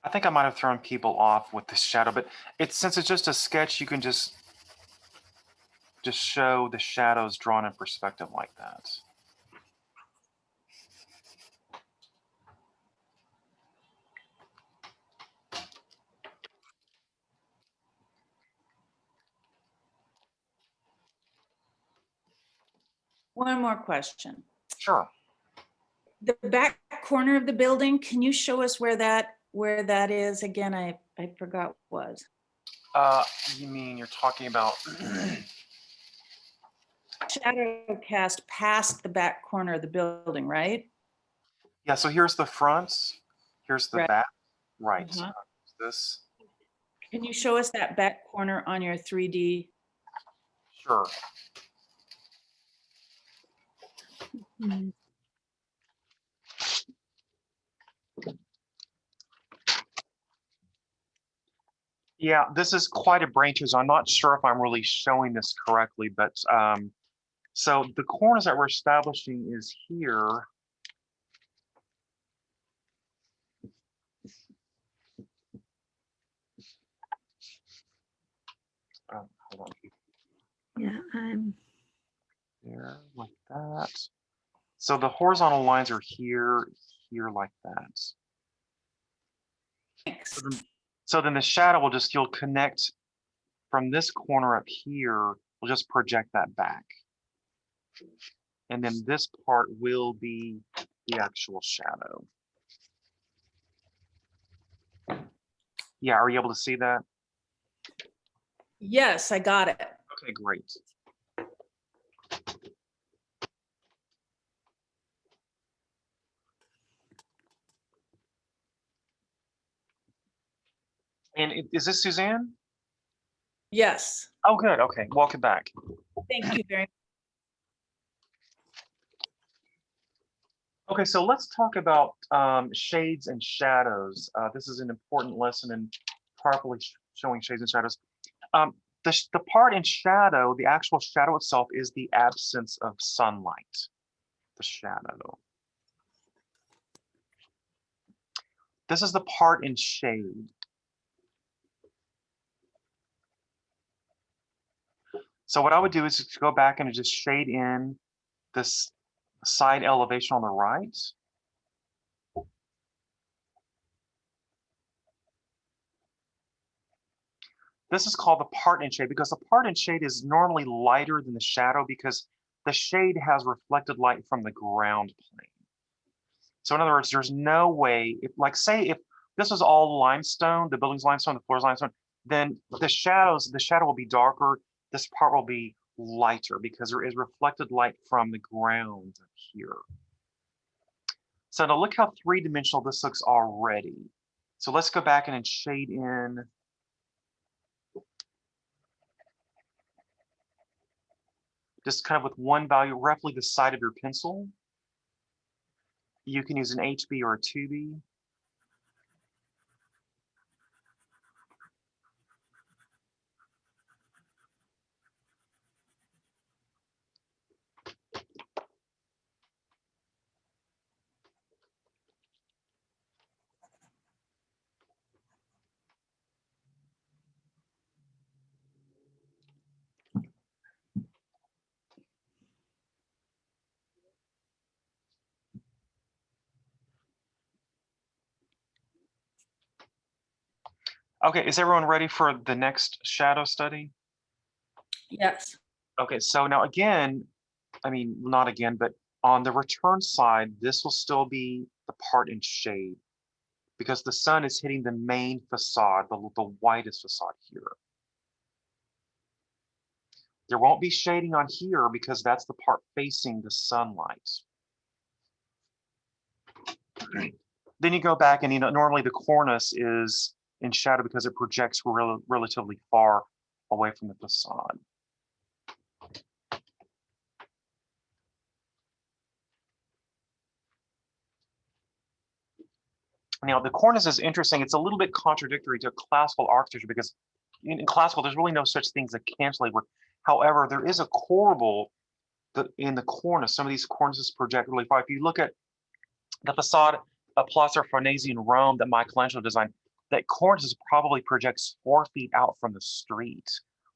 I think I might have thrown people off with the shadow, but since it's just a sketch, you can just show the shadows drawn in perspective like that. One more question. Sure. The back corner of the building, can you show us where that is? Again, I forgot what was. You mean you're talking about? Shadow cast past the back corner of the building, right? Yeah, so here's the front, here's the Right. back, right. Uh-huh. This, Can you show us that back corner on your 3D? sure. Yeah, this is quite a brain teaser. I'm not sure if I'm really showing this correctly, but so the corners that we're establishing is here. Hold on. Yeah, I'm. There, like that. So the horizontal lines are here, here, like that. Thanks. So then the shadow will you'll connect from this corner up here, we'll just project that back. And then this part will be the actual shadow. Yeah, are you able to see that? Yes, I got it. Okay, great. And is this Suzanne? Yes. Oh, good. Okay, welcome back. Thank you very much. Okay, so let's talk about shades and shadows. This is an important lesson in properly showing shades and shadows. The part in shadow, the actual shadow itself, is the absence of sunlight, the shadow. This is the part in shade. So what I would do is just go back and just shade in this side elevation on the right. This is called the part in shade because the part in shade is normally lighter than the shadow because the shade has reflected light from the ground plane. So in other words, there's no way, like say if this was all limestone, the building's limestone, the floor's limestone, then the shadow will be darker, this part will be lighter because there is reflected light from the ground here. So now look how three-dimensional this looks already. So let's go back and shade in just kind of with one value, roughly the side of your pencil. You can use an HB or a 2B. Okay, is everyone ready for the next shadow study? Yes. Okay, so now again, I mean, not again, but on the return side, this will still be the part in shade because the sun is hitting the main facade, the whitest facade here. There won't be shading on here because that's the part facing the sunlight. Then you go back and, normally the cornice is in shadow because it projects relatively far away from the facade. Now, the cornice is interesting. It's a little bit contradictory to classical architecture because in classical, there's really no such thing as a cantilever. However, there is a corbel in the cornice. Some of these cornices project really far. If you look at the facade of Plaza Farnese in Rome that Michelangelo designed, that cornice probably projects 4 feet out from the street,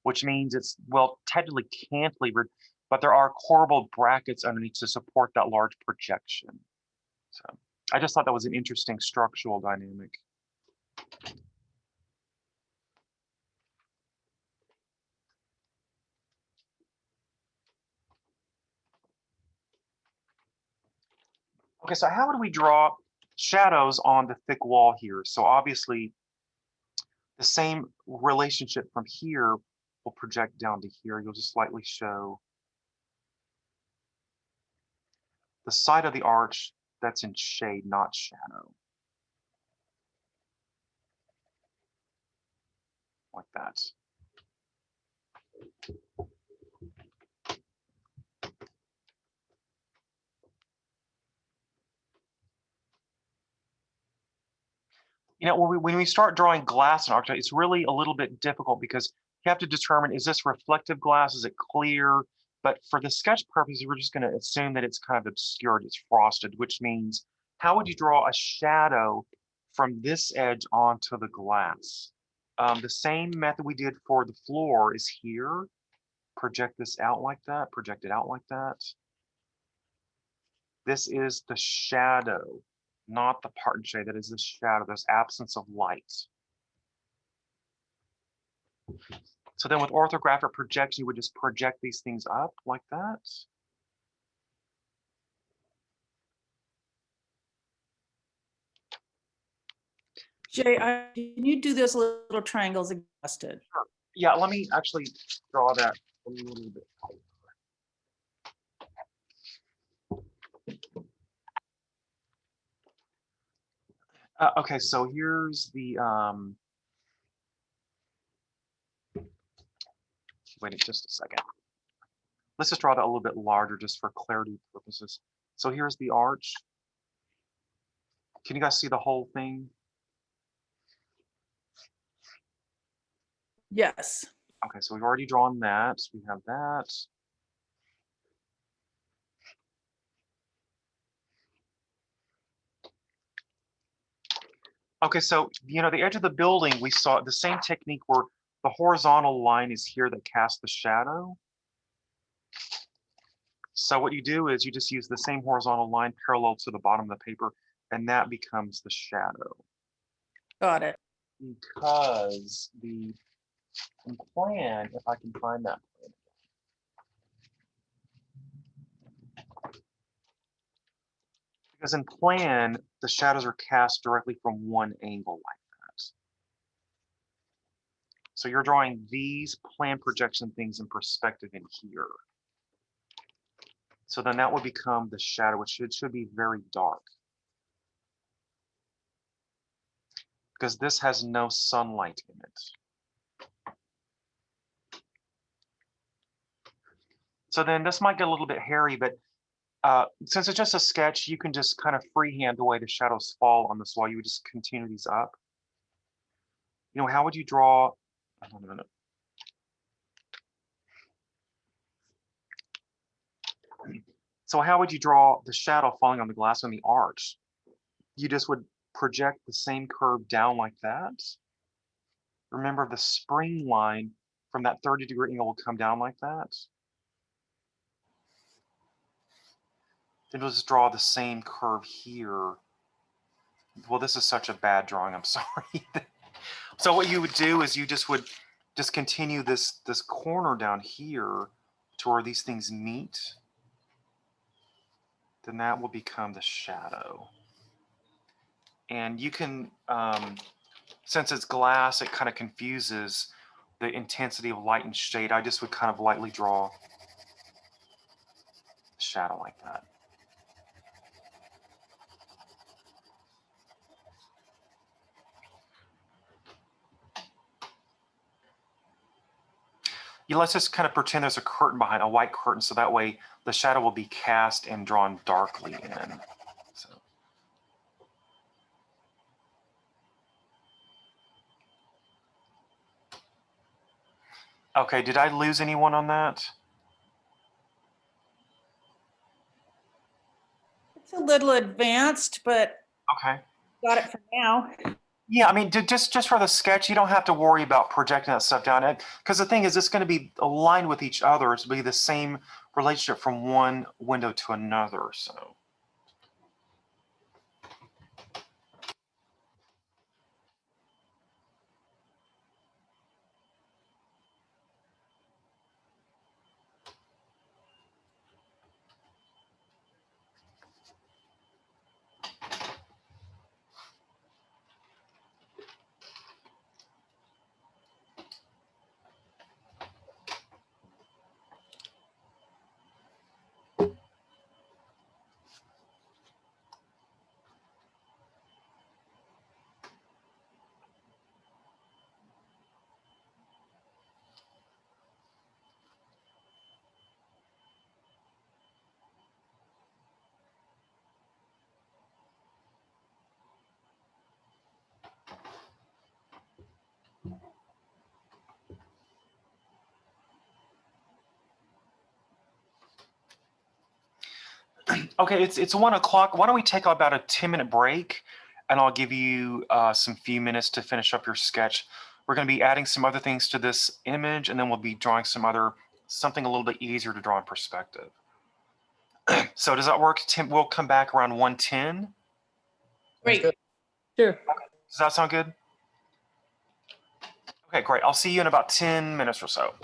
which means it's, well, technically cantilevered, but there are corbelled brackets underneath to support that large projection. So I just thought that was an interesting structural dynamic. Okay, so how would we draw shadows on the thick wall here? So obviously, the same relationship from here will project down to here. You'll just slightly show the side of the arch that's in shade, not shadow. Like that. When we start drawing glass in architecture, it's really a little bit difficult because you have to determine, is this reflective glass? Is it clear? But for the sketch purposes, we're just going to assume that it's kind of obscured, it's frosted, which means how would you draw a shadow from this edge onto the glass? The same method we did for the floor is here. Project this out like that, project it out like that. This is the shadow, not the part in shade. That is the shadow. There's absence of light. So then with orthographic projection, you would just project these things up like that. Jay, can you do those little triangles exhausted? Sure. Yeah, let me actually draw that a little bit. Okay, so here's the wait just a second. Let's just draw that a little bit larger just for clarity purposes. So here's the arch. Can you guys see the whole thing? Yes. Okay, so we've already drawn that. We have that. Okay, so the edge of the building, we saw the same technique where the horizontal line is here that casts the shadow. So what you do is you just use the same horizontal line parallel to the bottom of the paper, and that becomes the shadow. Got it. Because the plan, if I can find that plan. Because in plan, the shadows are cast directly from one angle like that. So you're drawing these plan projection things in perspective in here. So then that would become the shadow, which should be very dark. Because this has no sunlight in it. So then this might get a little bit hairy, but since it's just a sketch, you can just kind of freehand the way the shadows fall on this wall. You would just continue these up. How would you draw? Hold on a minute. So how would you draw the shadow falling on the glass on the arch? You just would project the same curve down like that. Remember, the spring line from that 30-degree angle will come down like that. Then we'll just draw the same curve here. Well, this is such a bad drawing, I'm sorry. So what you would do is you just would just continue this corner down here to where these things meet. Then that will become the shadow. And you can, since it's glass, it kind of confuses the intensity of light and shade. I just would kind of lightly draw a shadow like that. Yeah, let's just kind of pretend there's a curtain behind, a white curtain, so that way the shadow will be cast and drawn darkly in. So. Okay, did I lose anyone on that? It's a little advanced, but Okay. got it for now. Yeah, I mean, just for the sketch, you don't have to worry about projecting that stuff down. Because the thing is, it's going to be aligned with each other. It's going to be the same relationship from one window to another. So. Okay, it's 1 o'clock. Why don't we take about a 10-minute break, and I'll give you some few minutes to finish up your sketch. We're going to be adding some other things to this image, and then we'll be drawing something a little bit easier to draw in perspective. So does that work? Tim, we'll come back around 1:10. Great. good. Sure. Does that sound good? Okay, great. I'll see you in about 10 minutes or so.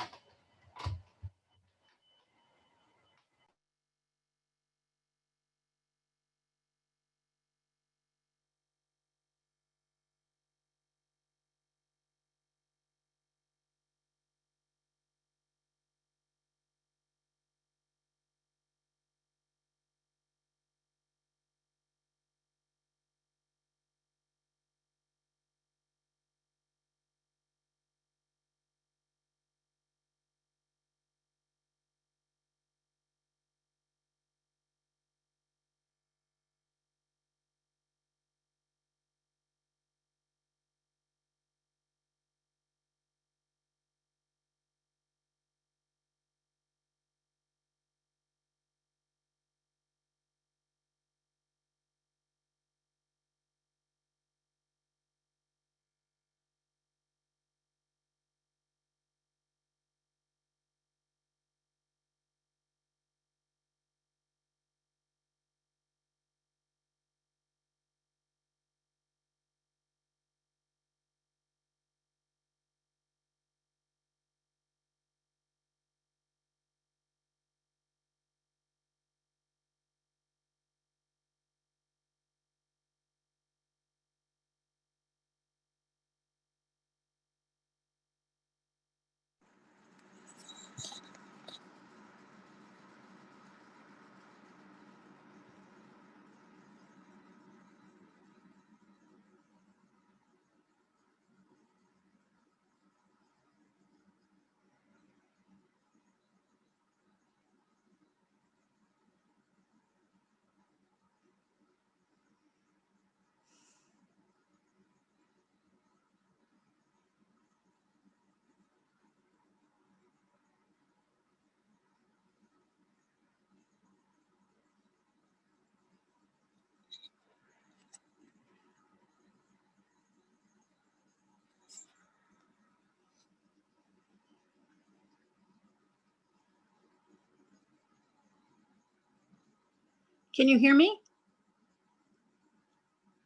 Can you hear me?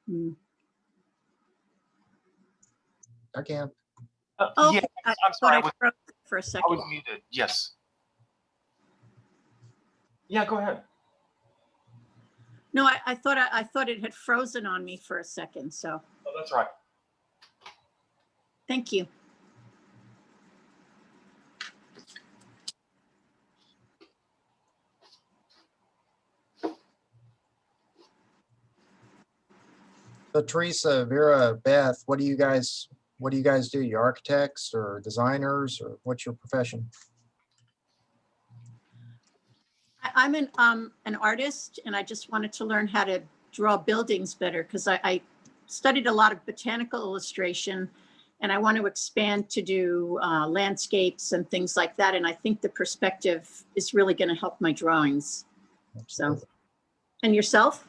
Hmm. I can. Oh, Yeah, I I'm thought sorry. I froze for a I second. was muted. Yes. Yeah, go ahead. No, I thought it had frozen on me for a second, so Oh, that's right. thank you. So Teresa, Vera, Beth, what do you guys do? You architects or designers, or what's your profession? I'm an artist, and I just wanted to learn how to draw buildings better because I studied a lot of botanical illustration, and I want to expand to do landscapes and things like that. And I think the perspective is really going to help my drawings. So, and yourself?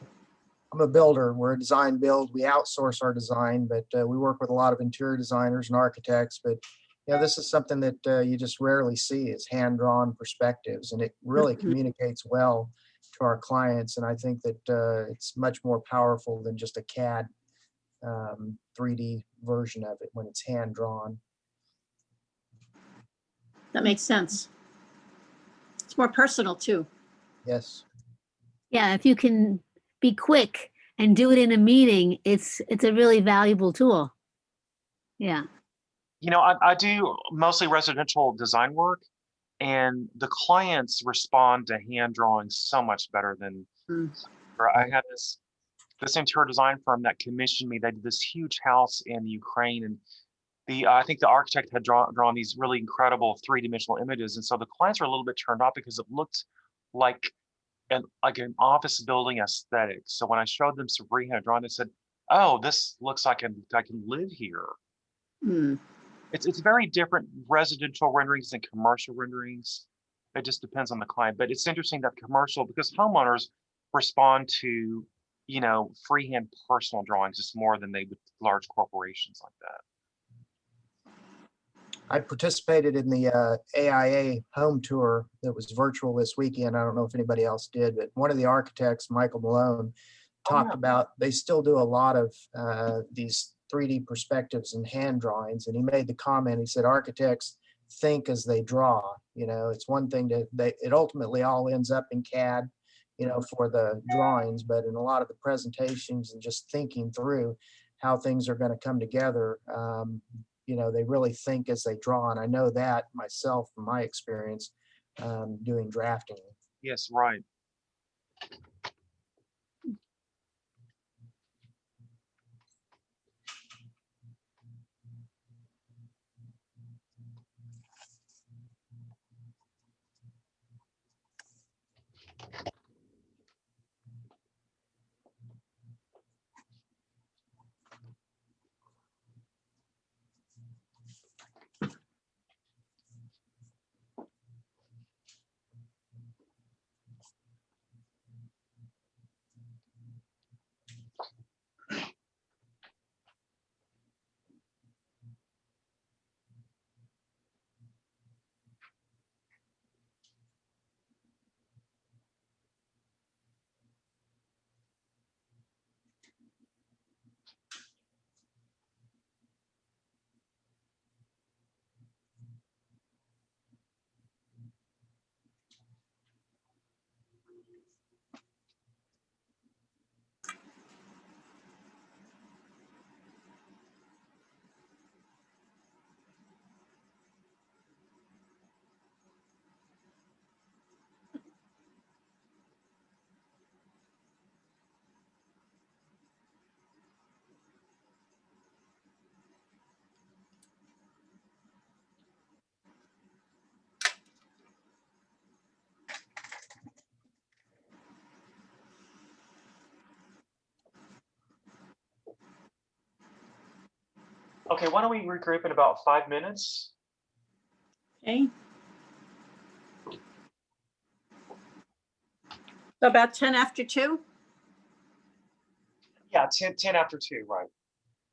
I'm a builder. We're a design build. We outsource our design, but we work with a lot of interior designers and architects. But this is something that you just rarely see is hand-drawn perspectives, and it really Mhm. communicates well to our clients. And I think that it's much more powerful than just a CAD 3D version of it when it's hand-drawn. That makes sense. It's more personal too. Yes. Yeah, if you can be quick and do it in a meeting, it's a really valuable tool. Yeah. You know, I do mostly residential design work, and the clients respond to hand drawing so much better than Mm. I had this interior design firm that commissioned me. They did this huge house in Ukraine, and I think the architect had drawn these really incredible three-dimensional images, and so the clients were a little bit turned off because it looked like an office building aesthetic. So when I showed them some freehand drawing, they said, "Oh, this looks like I can live here." Mm. It's very different residential renderings and commercial renderings. It just depends on the client. But it's interesting that commercial, because homeowners respond to, freehand personal drawings just more than they would large corporations like that. I participated in the AIA home tour that was virtual this weekend. I don't know if anybody else did, but one of the architects, Michael Malone, talked about they still do a lot of these 3D perspectives and hand drawings. And he made the comment, he said, architects think as they draw. It's one thing it ultimately all ends up in CAD, for the drawings, but in a lot of the presentations and just thinking through how things are going to come together, they really think as they draw. And I know that myself from my experience doing drafting. Yes, right. Okay, why don't we regroup in about 5 minutes? Okay. So about 10 after 2? Yeah, 10 after 2, right.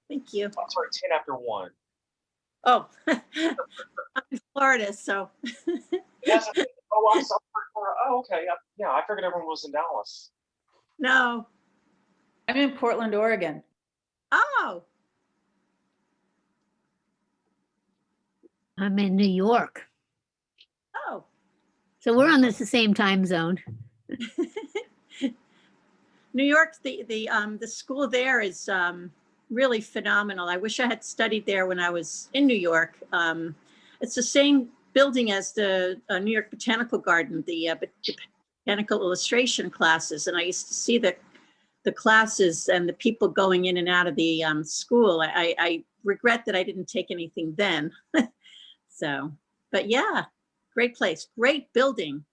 Thank you. I'm sorry, 10 after 1. Oh, I'm in Florida, so. Yes. Oh, I'm sorry. Oh, okay. Yeah, I figured everyone was in Dallas. No. I'm in Portland, Oregon. Oh, I'm in New York. Oh, So we're on the same time zone. New York, the school there is really phenomenal. I wish I had studied there when I was in New York. It's the same building as the New York Botanical Garden, the botanical illustration classes, and I used to see the classes and the people going in and out of the school. I regret that I didn't take anything then. So, but yeah, great place, great building.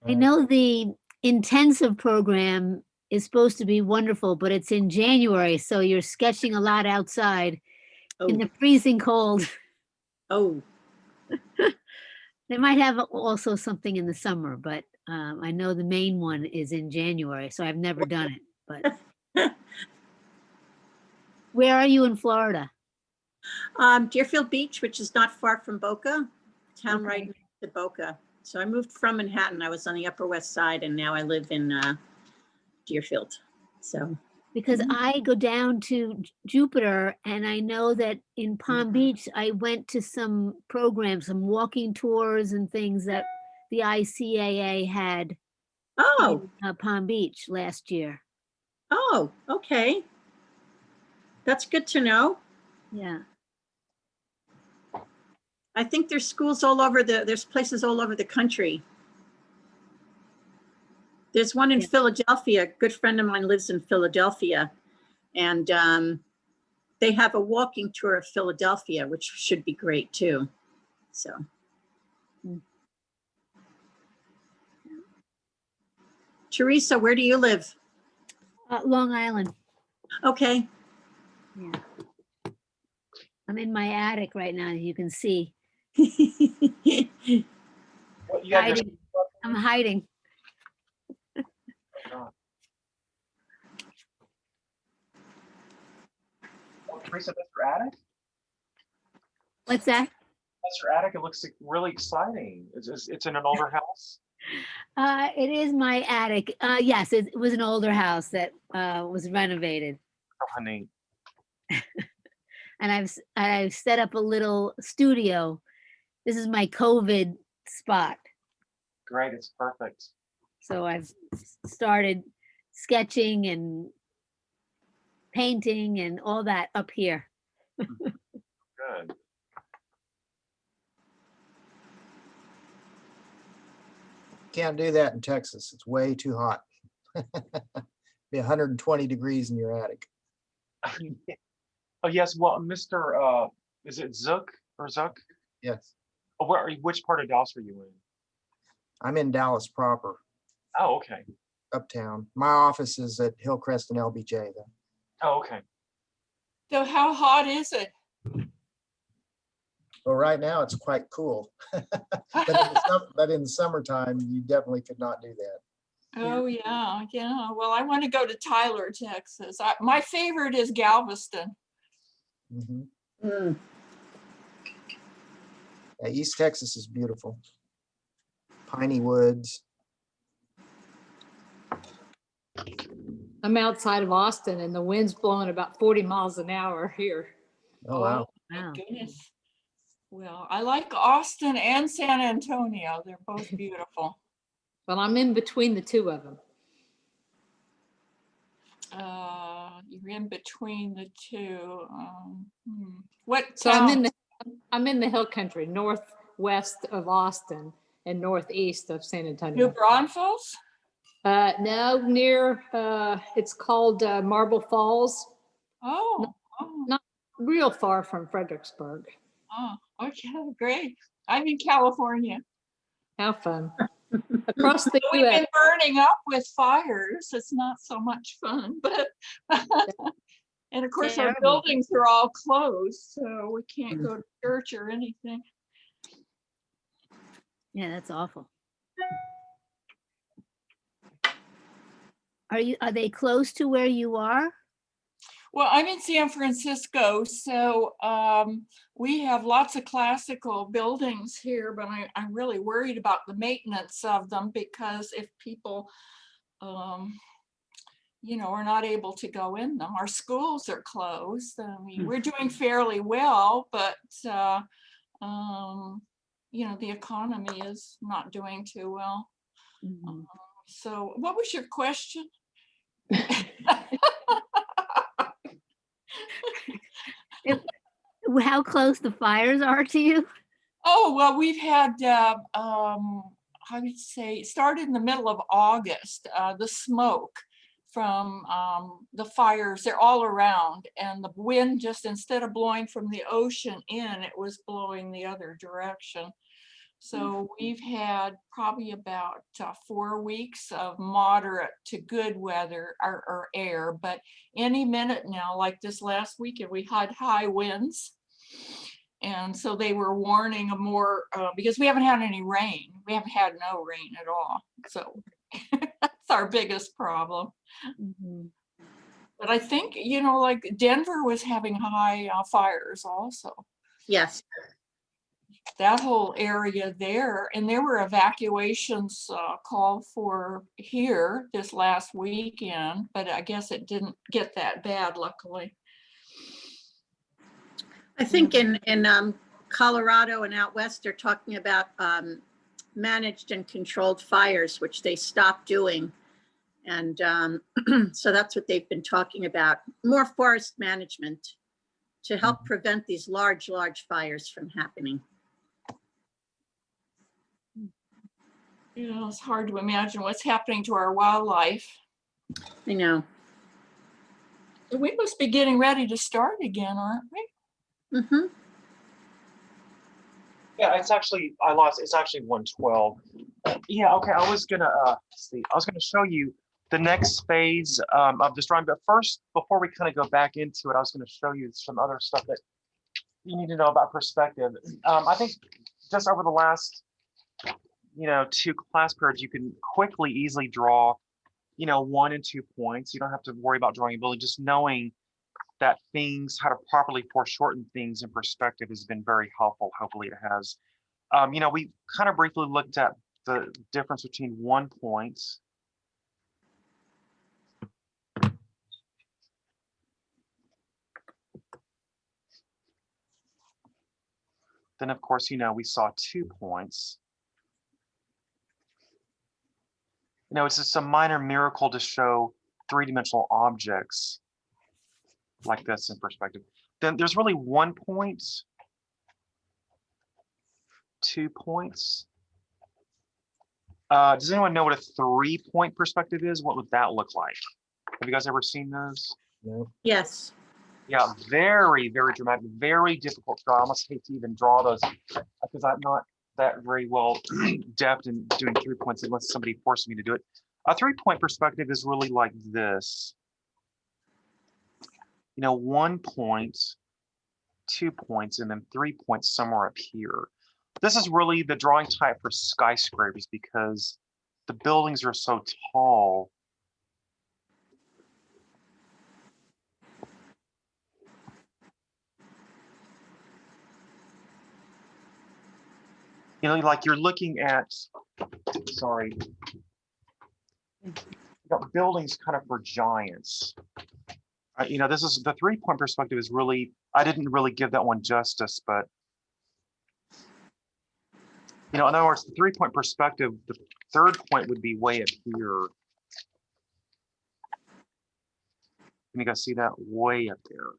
I know the intensive program is supposed to be wonderful, but it's in January, so you're sketching a lot outside in the freezing cold. Oh, They might have also something in the summer, but I know the main one is in January, so I've never done it. But where are you in Florida? Deerfield Beach, which is not far from Boca, town Okay. right next to Boca. So I moved from Manhattan. I was on the Upper West Side, and now I live in Deerfield. So Because I go down to Jupiter, and I know that in Palm Beach, I went to some programs, some walking tours and things that the ICAA had oh, in Palm Beach last year. oh, okay. That's good to know. Yeah. I think there's schools all over there's places all over the country. There's one in Yeah. Philadelphia. A good friend of mine lives in Philadelphia, and they have a walking tour of Philadelphia, which should be great too. So. Teresa, where do you live? Long Island. Okay. Yeah. I'm in my attic right now, as you can see. What, you have your- Hiding. I'm hiding. Oh, Teresa, that's your attic? What's that? That's your attic. It looks like really exciting. It's in an older house. It is my attic. Yes, it was an older house that was renovated. Oh, honey. And I've set up a little studio. This is my COVID spot. Great. It's perfect. So I've started sketching and painting and all that up here. Good. Can't do that in Texas. It's way too hot. Be 120 degrees in your attic. Oh, yes. Well, Mr. Is it Zook or Zuck? Yes, Oh, where are you? Which part of Dallas are you in? I'm in Dallas proper, Oh, okay. uptown. My office is at Hillcrest and LBJ though. Oh, okay. So how hot is it? Well, right now it's quite cool. But in the summertime, you definitely could not do that. Oh, yeah, yeah. Well, I want to go to Tyler, Texas. My favorite is Galveston. Mhm. Mm. Yeah, East Texas is beautiful. Piney woods. I'm outside of Austin and the wind's blowing about 40 miles an hour here. Oh, wow. My Wow. goodness. Well, I like Austin and San Antonio. They're both beautiful. But I'm in between the two of them. You're in between the two. What So town? I'm in the hill country, northwest of Austin and northeast of San New Antonio. Braunfels? No, near, it's called Marble Falls, Oh, not real far from Fredericksburg. okay, great. I'm in California. How fun. Across the We've US. been burning up with fires. It's not so much fun, but and of course our Terrible. buildings are all closed, so we can't go to church or anything. Yeah, that's awful. Are they close to where you are? Well, I'm in San Francisco, so we have lots of classical buildings here, but I'm really worried about the maintenance of them because if people, are not able to go in them, our schools are closed. I mean, we're doing fairly well, but you know, the economy is not doing too well. Mhm. So what was your question? How close the fires are to you? Oh, well, we've had, I would say, it started in the middle of August, the smoke from the fires, they're all around. And the wind just, instead of blowing from the ocean in, it was blowing the other direction. So we've had probably about 4 weeks of moderate to good weather or air, but any minute now, like this last weekend, we had high winds. And so they were warning a more, because we haven't had any rain. We haven't had no rain at all. So that's our biggest problem. Mhm. But I think, you know, like Denver was having high fires also. Yes. That whole area there, and there were evacuations called for here this last weekend, but I guess it didn't get that bad, luckily. I think in Colorado and out west, they're talking about managed and controlled fires, which they stopped doing. And so that's what they've been talking about, more forest management to help prevent these large fires from happening. You know, it's hard to imagine what's happening to our wildlife. I know. We must be getting ready to start again, aren't we? Mm-hmm. Yeah, it's actually, it's actually 1:12. Yeah, okay, I was gonna, see, I was gonna show you the next phase of this drawing, but first, before we kind of go back into it, I was gonna show you some other stuff that you need to know about perspective. I think just over the last, 2 class periods, you can quickly, easily draw, 1 and 2 points. You don't have to worry about drawing a building, just knowing that how to properly foreshorten things in perspective has been very helpful. Hopefully it has. We kind of briefly looked at the difference between 1 point then, of course, we saw 2 points. It's just a minor miracle to show 3-dimensional objects like this in perspective. Then there's really 1 point, 2 points. Does anyone know what a 3-point perspective is? What would that look like? Have you guys ever seen those? No. Yes. Yeah, very, very dramatic, very difficult to draw. I almost hate to even draw those because I'm not that very well deft in doing 3 points unless somebody forced me to do it. A 3-point perspective is really like this. 1 point, 2 points, and then 3 points somewhere up here. This is really the drawing type for skyscrapers because the buildings are so tall. Like you're looking at, sorry, buildings kind of for giants. This is the 3-point perspective is really, I didn't really give that one justice, but in other words, the 3-point perspective, the 3rd point would be way up here. Can you guys see that? Way up there.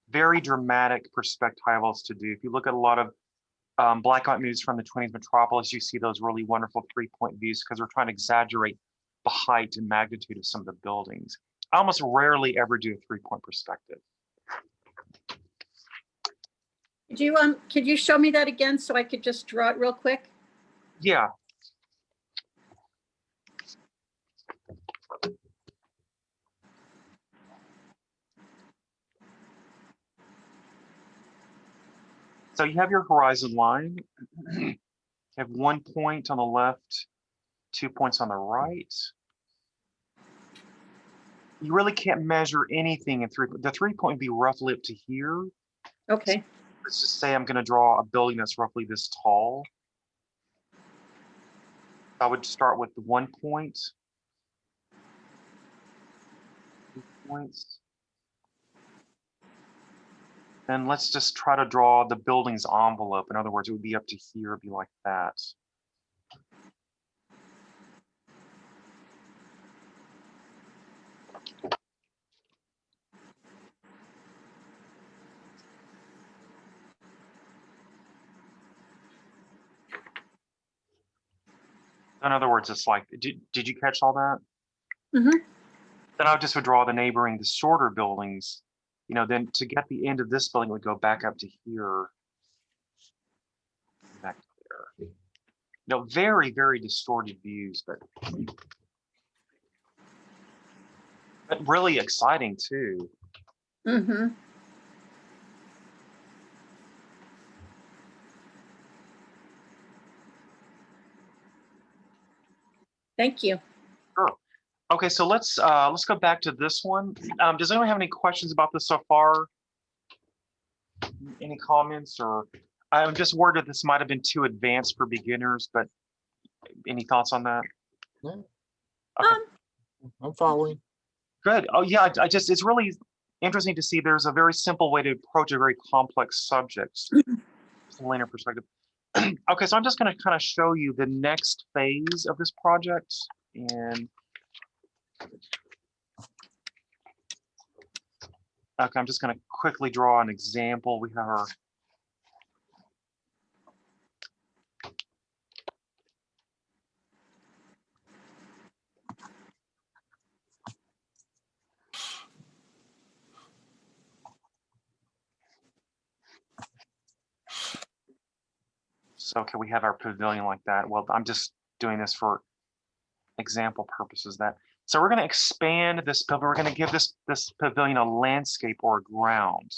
Very dramatic perspectivals to do. If you look at a lot of black and white movies from the 20s Metropolis, you see those really wonderful 3-point views because we're trying to exaggerate the height and magnitude of some of the buildings. I almost rarely ever do a 3-point perspective. Could you show me that again so I could just draw it real quick? Yeah. So you have your horizon line. You have 1 point on the left, 2 points on the right. You really can't measure anything in 3. The 3-point would be roughly up to here. Okay. Let's just say I'm going to draw a building that's roughly this tall. I would start with the 1 point. 2 points. Then let's just try to draw the building's envelope. In other words, it would be up to here, it'd be like that. In other words, it's like, did you catch all that? Mhm. Then I would just would draw the neighboring, the shorter buildings. You know, then to get the end of this building, it would go back up to here. Back to there. You know, very, very distorted views, but really exciting too. Mhm. Thank you. Sure. Okay, so let's go back to this one. Does anyone have any questions about this so far? Any comments, or I'm just worried that this might have been too advanced for beginners, but any thoughts on that? No, Okay. I'm following. Good. Oh yeah, I just, it's really interesting to see there's a very simple way to approach a very complex subject from a linear perspective. Okay, so I'm just going to kind of show you the next phase of this project, and okay, I'm just going to quickly draw an example. We have our so can we have our pavilion like that? Well, I'm just doing this for example purposes. That so we're going to expand this pavilion. We're going to give this pavilion a landscape or a ground.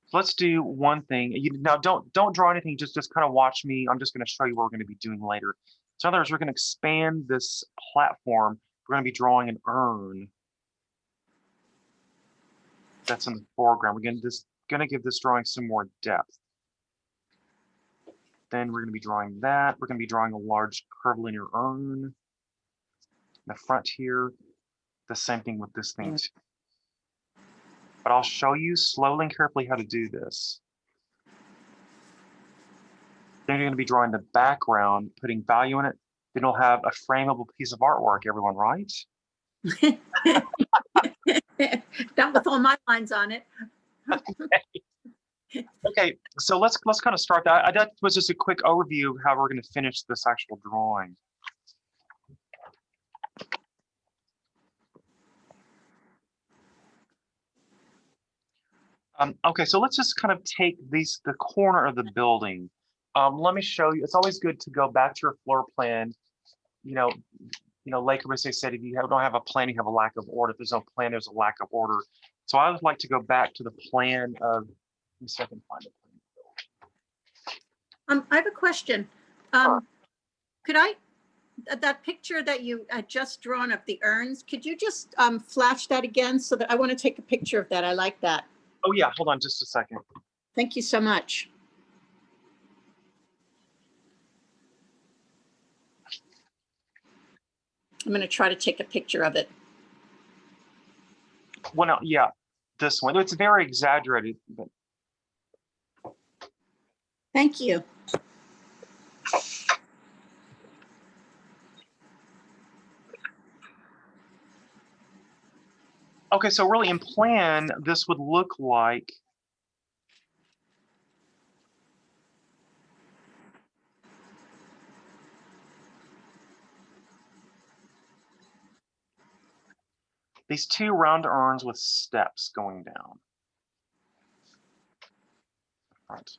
So let's do one thing. Now don't draw anything. Just kind of watch me. I'm just going to show you what we're going to be doing later. So in other words, we're going to expand this platform. We're going to be drawing an urn that's in the foreground. We're going to give this drawing some more depth. Then we're going to be drawing that. We're going to be drawing a large curvilinear urn in the front here. The same thing with this thing too. But I'll show you slowly and carefully how to do this. Then you're going to be drawing the background, putting value in it. Then you'll have a frameable piece of artwork, everyone, right? Not with all my lines on it. Okay, so let's kind of start that. That was just a quick overview of how we're going to finish this actual drawing. Okay, so let's just kind of take the corner of the building. Let me show you. It's always good to go back to your floor plan. You know, Le Corbusier said, if you don't have a plan, you have a lack of order. If there's no plan, there's a lack of order. So I would like to go back to the plan of. Let me see if I can find the plan. I have a question. Sure. Could that picture that you had just drawn of the urns, could you just flash that again so that I want to take a picture of that? I like that. Oh yeah, hold on just a second. Thank you so much. I'm going to try to take a picture of it. Well, no, yeah, this one. It's very exaggerated. But... Thank you. Okay, so really in plan, this would look like these two round urns with steps going down. Right.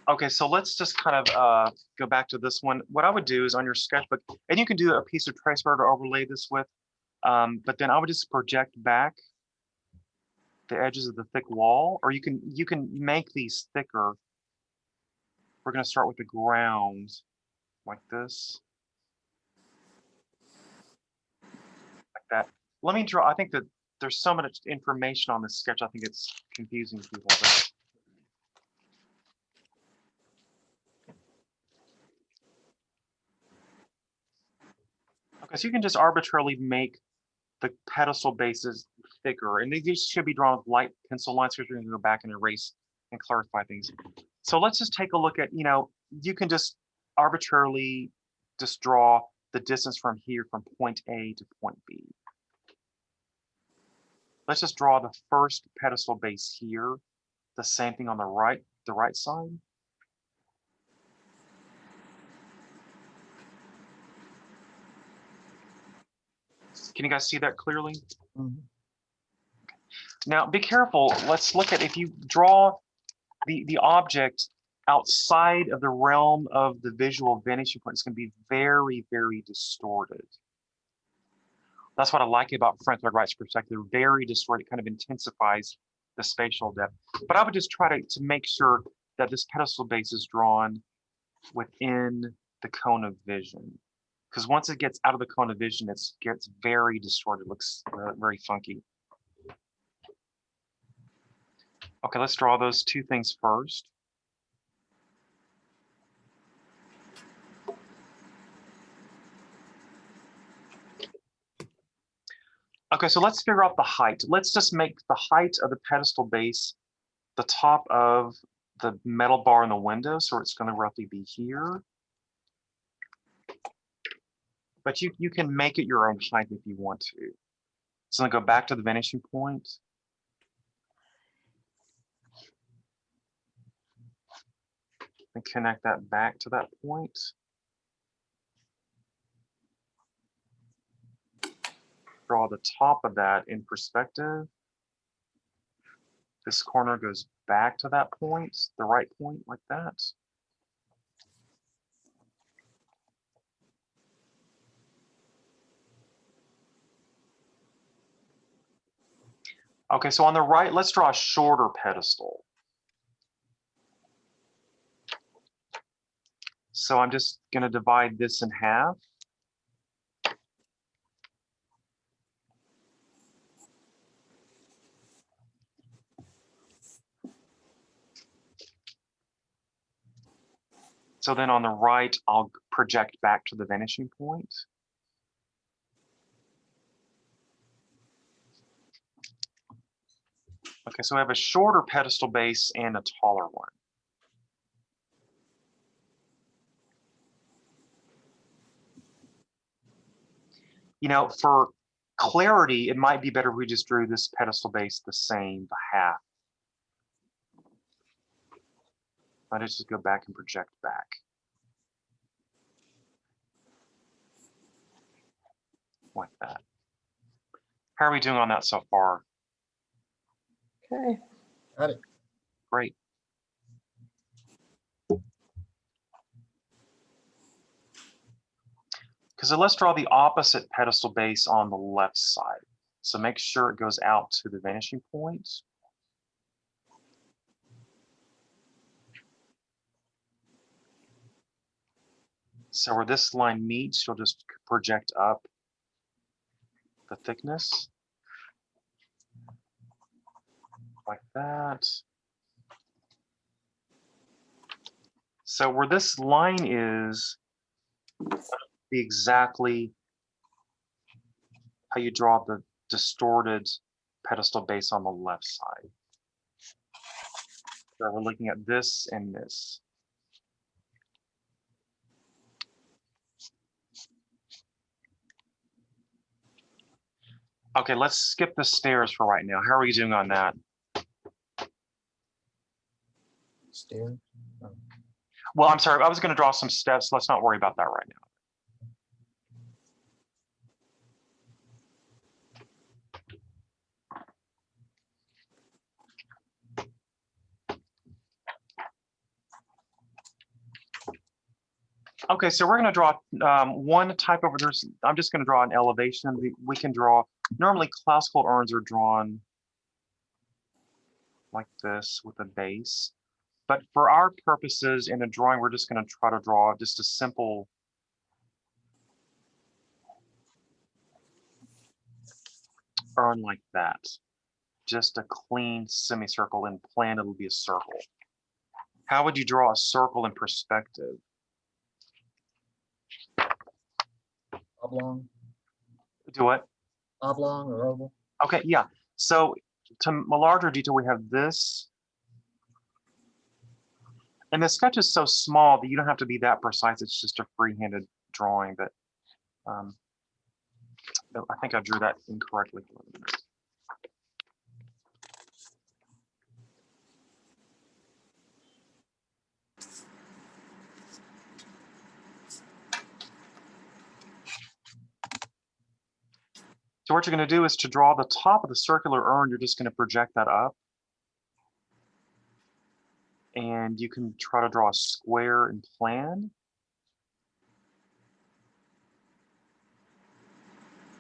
Okay, so let's just kind of go back to this one. What I would do is on your sketchbook, and you can do a piece of traceable to overlay this with, but then I would just project back the edges of the thick wall, or you can make these thicker. We're going to start with the ground like this, like that. Let me draw. I think that there's so much information on this sketch. I think it's confusing people. But... Okay, so you can just arbitrarily make the pedestal bases thicker, and these should be drawn with light pencil lines, because we're going to go back and erase and clarify things. So let's just take a look at, you can just arbitrarily just draw the distance from here, from point A to point B. Let's just draw the first pedestal base here. The same thing on the right side. Can you guys see that clearly? Mhm. Now, be careful. Let's look at, if you draw the object outside of the realm of the visual vanishing point, it's going to be very, very distorted. That's what I like about Frank Lloyd Wright's perspective. They're very distorted. It kind of intensifies the spatial depth. But I would just try to make sure that this pedestal base is drawn within the cone of vision. Because once it gets out of the cone of vision, it gets very distorted. It looks very funky. Okay, let's draw those two things first. Okay, so let's figure out the height. Let's just make the height of the pedestal base the top of the metal bar in the window, so it's going to roughly be here. But you can make it your own height if you want to. So then go back to the vanishing point. And connect that back to that point. Draw the top of that in perspective. This corner goes back to that point, the right point, like that. Okay, so on the right, let's draw a shorter pedestal. So I'm just going to divide this in half. So then on the right, I'll project back to the vanishing point. Okay, so I have a shorter pedestal base and a taller one. For clarity, it might be better if we just drew this pedestal base the same, the half. I'll just go back and project back. Like that. How are we doing on that so far? Okay. Got it. Great. Because let's draw the opposite pedestal base on the left side. So make sure it goes out to the vanishing point. So where this line meets, you'll just project up the thickness. Like that. So where this line is, be exactly how you draw the distorted pedestal base on the left side. So we're looking at this and this. Okay, let's skip the stairs for right now. How are we doing on that? Stair. Oh. Well, I'm sorry, I was going to draw some steps. Let's not worry about that right now. Okay, so we're going to draw one type over there. I'm just going to draw an elevation. We can draw, normally classical urns are drawn like this with a base. But for our purposes in a drawing, we're just going to try to draw just a simple urn like that. Just a clean semicircle, and plan it'll be a circle. How would you draw a circle in perspective? Oblong. Do what? Oblong or oval. Okay, yeah. So to a larger detail, we have this. And the sketch is so small that you don't have to be that precise. It's just a free-handed drawing, but I think I drew that incorrectly. So what you're going to do is to draw the top of the circular urn, you're just going to project that up. And you can try to draw a square and plan.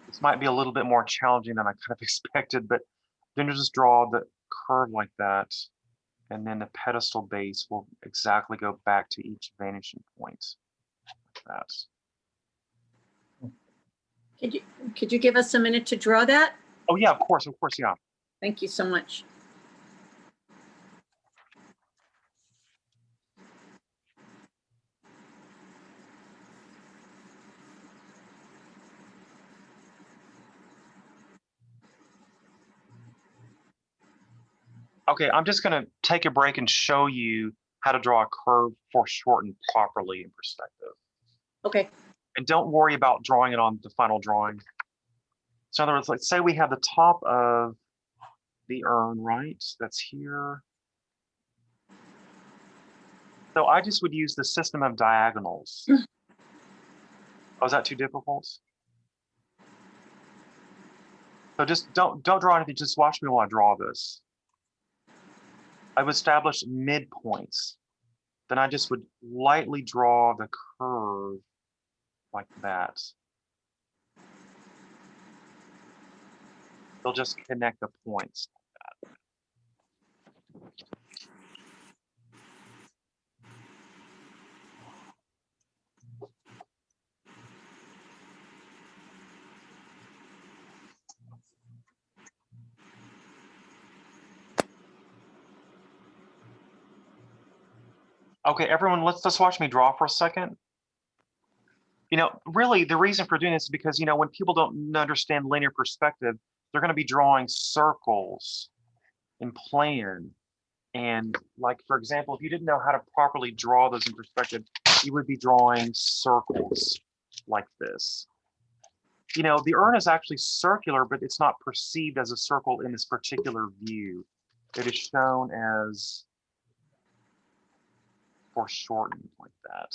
This might be a little bit more challenging than I kind of expected, but then you just draw the curve like that. And then the pedestal base will exactly go back to each vanishing point like that. Could you give us a minute to draw that? Oh yeah, of course, yeah. Thank you so much. Okay, I'm just going to take a break and show you how to draw a curve foreshortened properly in perspective. Okay. And don't worry about drawing it on the final drawing. So in other words, let's say we have the top of the urn, right? That's here. So I just would use the system of diagonals. Oh, is that too difficult? So just don't draw anything, just watch me while I draw this. I would establish midpoints. Then I just would lightly draw the curve like that. They'll just connect the points like that. Okay, everyone, let's watch me draw for a second. You know, really the reason for doing this is because, you know, when people don't understand linear perspective, they're going to be drawing circles and plan. And like, for example, if you didn't know how to properly draw those in perspective, you would be drawing circles like this. You know, the urn is actually circular, but it's not perceived as a circle in this particular view. It is shown as foreshortened like that.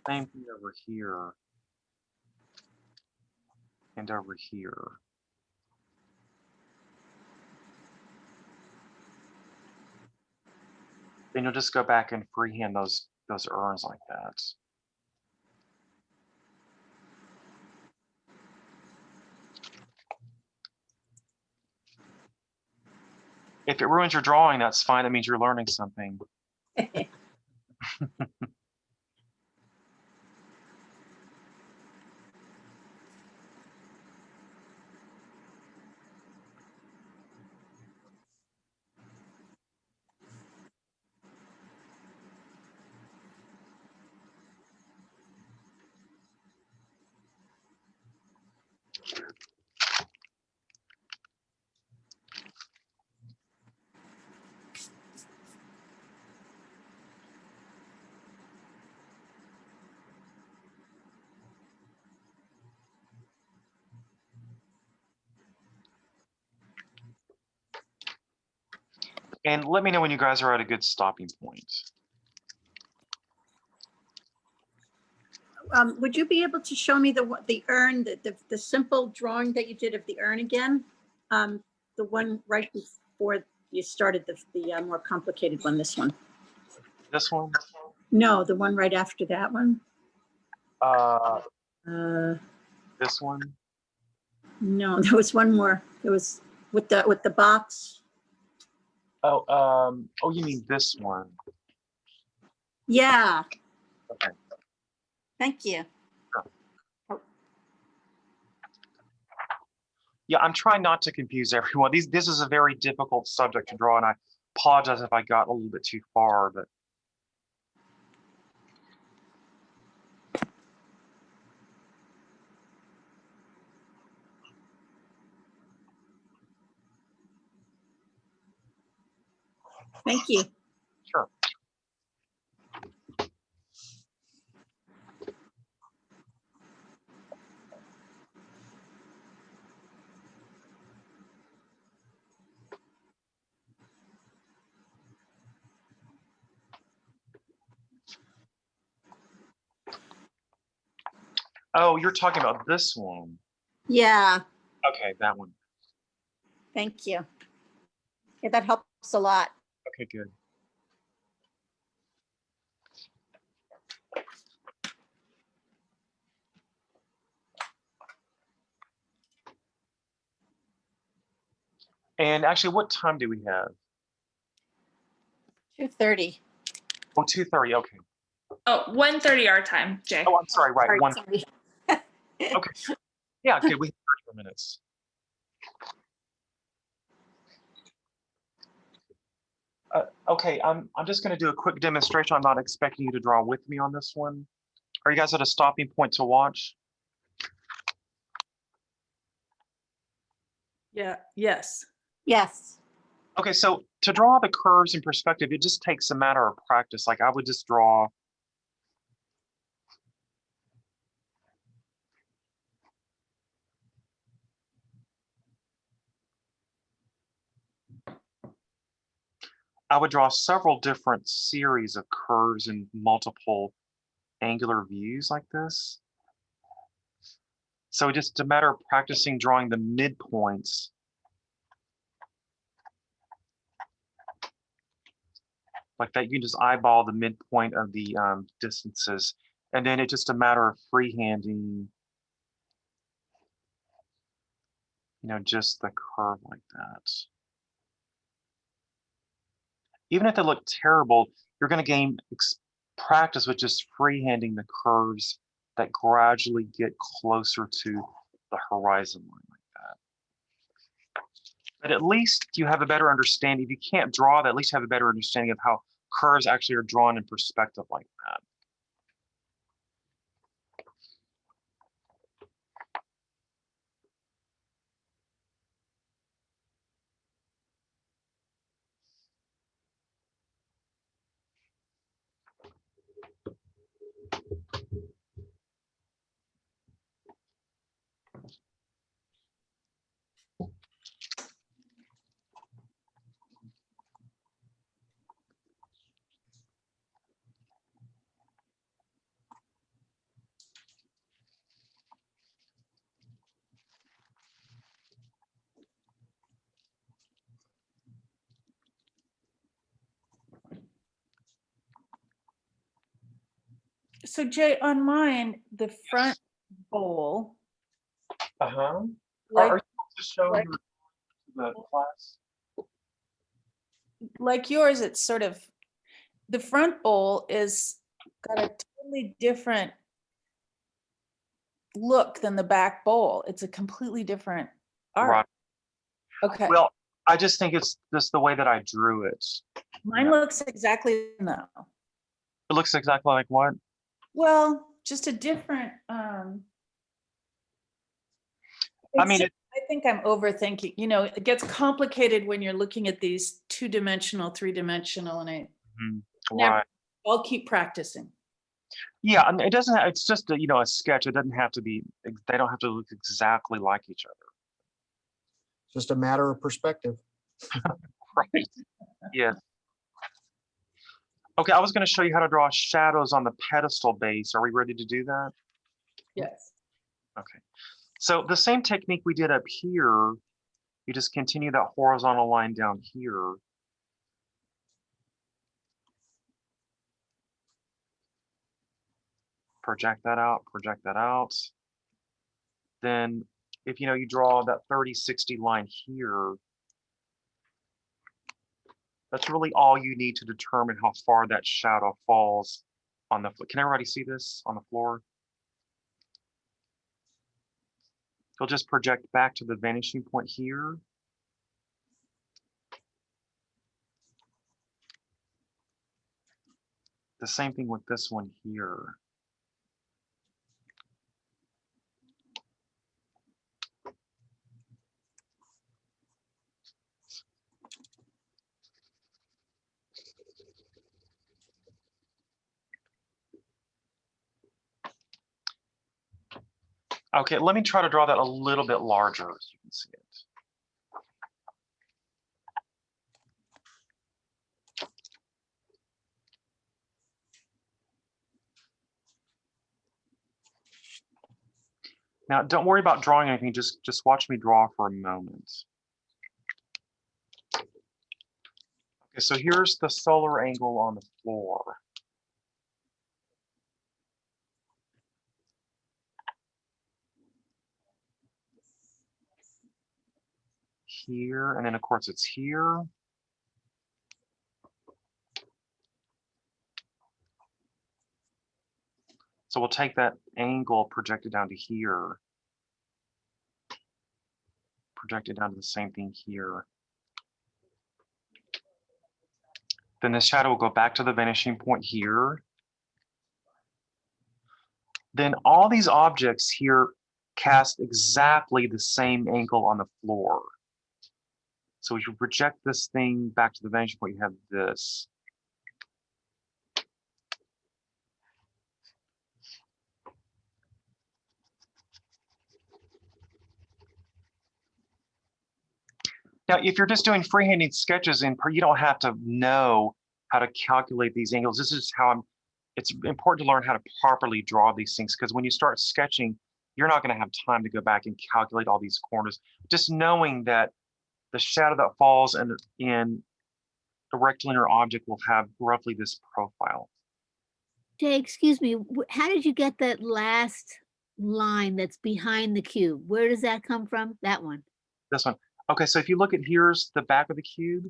Same thing over here and over here. Then you'll just go back and freehand those urns like that. If it ruins your drawing, that's fine. That means you're learning something. And let me know when you guys are at a good stopping point. Would you be able to show me the urn, the simple drawing that you did of the urn again? The one right before you started the more complicated one, this one. This one? No, the one right after that one. This one? No, there was one more. It was with the box. Oh, you mean this one? Yeah. Okay. Thank you. Sure. Yeah, I'm trying not to confuse everyone. This is a very difficult subject to draw, and I apologize if I got a little bit too far, but Thank you. Sure. Oh, you're talking about this one. Yeah, Okay, that one. thank you. Yeah, that helps a lot. Okay, good. And actually, what time do we have? 2:30. Oh, 2:30. Okay. Oh, 1:30 our time, Jay. Oh, I'm sorry. Right. Sorry, One. sorry. Okay. Yeah. Okay. We have 30 more minutes. Okay. I'm just going to do a quick demonstration. I'm not expecting you to draw with me on this one. Are you guys at a stopping point to watch? Yeah, yes. Yes. Okay. So to draw the curves in perspective, it just takes a matter of practice. Like I would just draw. I would draw several different series of curves in multiple angular views like this. So just a matter of practicing drawing the midpoints. Like that, you can just eyeball the midpoint of the distances. And then it's just a matter of freehanding, just the curve like that. Even if they look terrible, you're going to gain practice with just freehanding the curves that gradually get closer to the horizon line like that. But at least you have a better understanding. If you can't draw that, at least have a better understanding of how curves actually are drawn in perspective like that. So Jay, on mine, the front bowl, Uh-huh. like, Are you able to show like- the class? like yours, it's sort of, the front bowl is got a totally different look than the back bowl. It's a completely different art. Right. Okay. Well, I just think it's just the way that I drew it. Mine looks exactly no. It looks exactly like what? Well, just a different. I mean, I think I'm overthinking. It gets complicated when you're looking at these 2-dimensional, 3-dimensional, and right. I'll keep practicing. Yeah, and it doesn't. It's just a sketch. It doesn't have to be. They don't have to look exactly like each other. Just a matter of perspective. Right. Yeah. Okay, I was going to show you how to draw shadows on the pedestal base. Are we ready to do that? Yes. Okay. So the same technique we did up here, you just continue that horizontal line down here. Project that out, project that out. Then if you draw that 30-60 line here, that's really all you need to determine how far that shadow falls on the floor. Can everybody see this on the floor? You'll just project back to the vanishing point here. The same thing with this one here. Okay, let me try to draw that a little bit larger so you can see it. Now, don't worry about drawing anything, just watch me draw for a moment. Okay, so here's the solar angle on the floor. Here, and then of course it's here. So we'll take that angle, project it down to here. Project it down to the same thing here. Then the shadow will go back to the vanishing point here. Then all these objects here cast exactly the same angle on the floor. So if you project this thing back to the vanishing point, you have this. Now, if you're just doing freehanding sketches you don't have to know how to calculate these angles. This is how it's important to learn how to properly draw these things, because when you start sketching, you're not going to have time to go back and calculate all these corners. Just knowing that the shadow that falls in a rectilinear object will have roughly this profile. Jay, excuse me, how did you get that last line that's behind the cube? Where does that come from? That one. This one. Okay, so if you look at here's the back of the cube.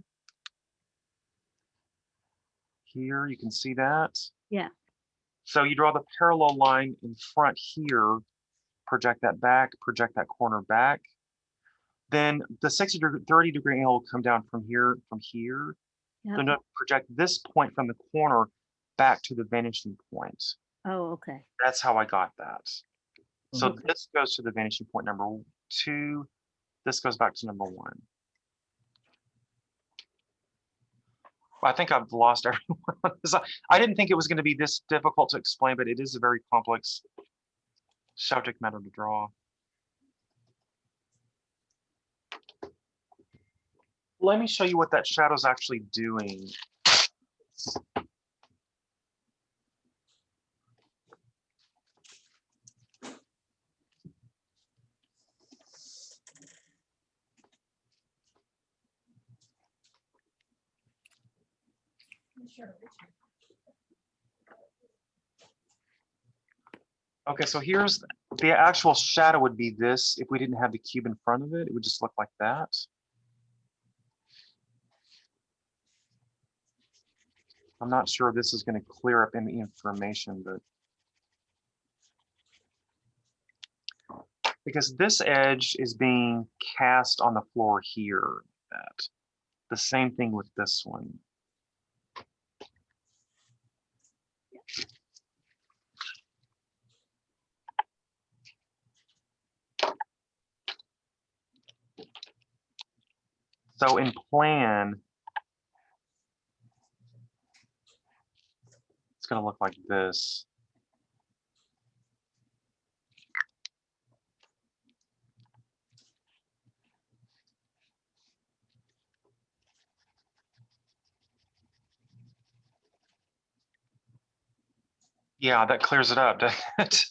Here, you can see that. Yeah. So you draw the parallel line in front here, project that back, project that corner back. Then the 30 degree angle will come down from here, Yep. Then project this point from the corner back to the vanishing point. Oh, okay. That's how I got that. So Okay. this goes to the vanishing point number 2. This goes back to number 1. Well, I think I've lost everyone. I didn't think it was going to be this difficult to explain, but it is a very complex subject matter to draw. Let me show you what that shadow is actually doing. Okay, so here's the actual shadow would be this. If we didn't have the cube in front of it, it would just look like that. I'm not sure this is going to clear up any information, but because this edge is being cast on the floor here, that the same thing with this one. So in plan, it's going to look like this. Yeah, that clears it up, doesn't it?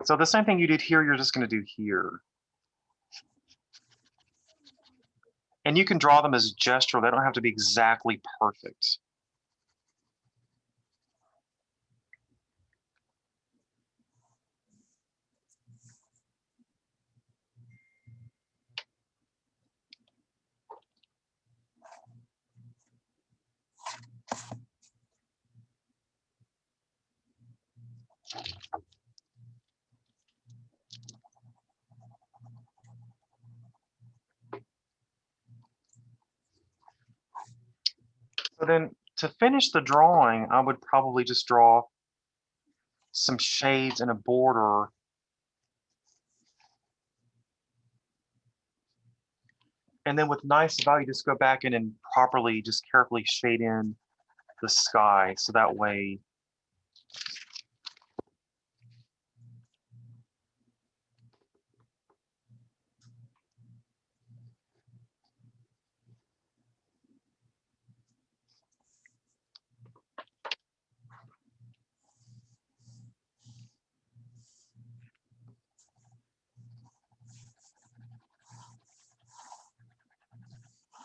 So the same thing you did here, you're just going to do here. And you can draw them as gestural. They don't have to be exactly perfect. So then to finish the drawing, I would probably just draw some shades and a border. And then with nice value, just go back in and properly, just carefully shade in the sky. So that way,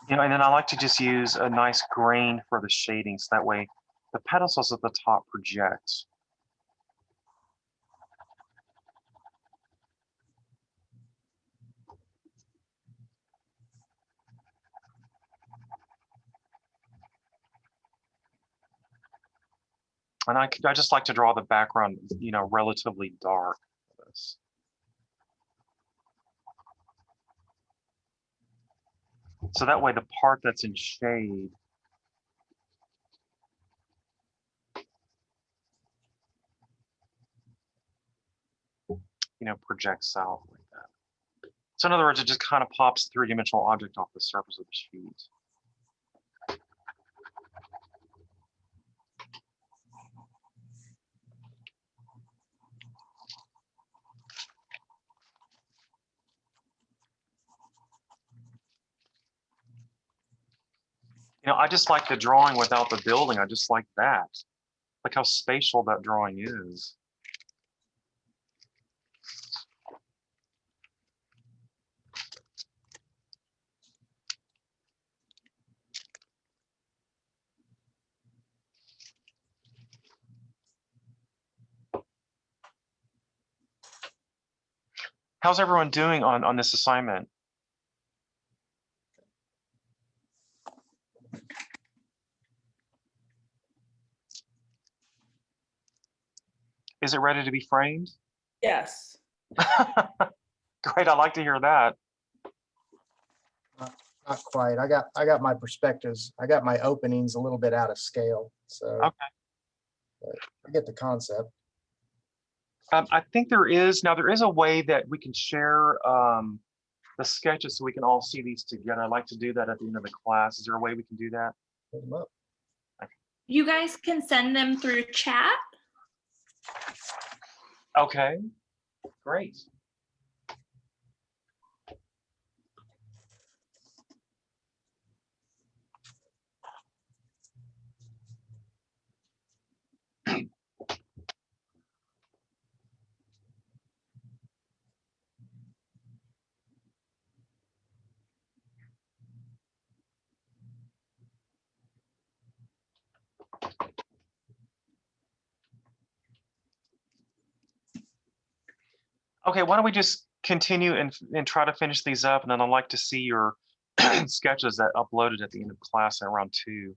you know, and then I like to just use a nice grain for the shading. So that way the pedestals at the top project. And I just like to draw the background, you know, relatively dark for this. So that way the part that's in shade, you know, projects out like that. So in other words, it just kind of pops a three-dimensional object off the surface of the sheet. You know, I just like the drawing without the building. I just like that. Like how spatial that drawing is. How's everyone doing on this assignment? Is it ready to be framed? Yes. Great, I like to hear that. Not quite. I got my perspectives. I got my openings a little bit out of scale. So Okay. but I get the concept. I think there is a way that we can share the sketches so we can all see these together. I like to do that at the end of the class. Is there a way we can do that? Put 'em up. You guys can send them through chat. Okay, great. Okay, why don't we just continue and try to finish these up, and then I'd like to see your sketches that uploaded at the end of class at around 2.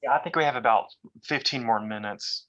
Yeah, I think we have about 15 more minutes.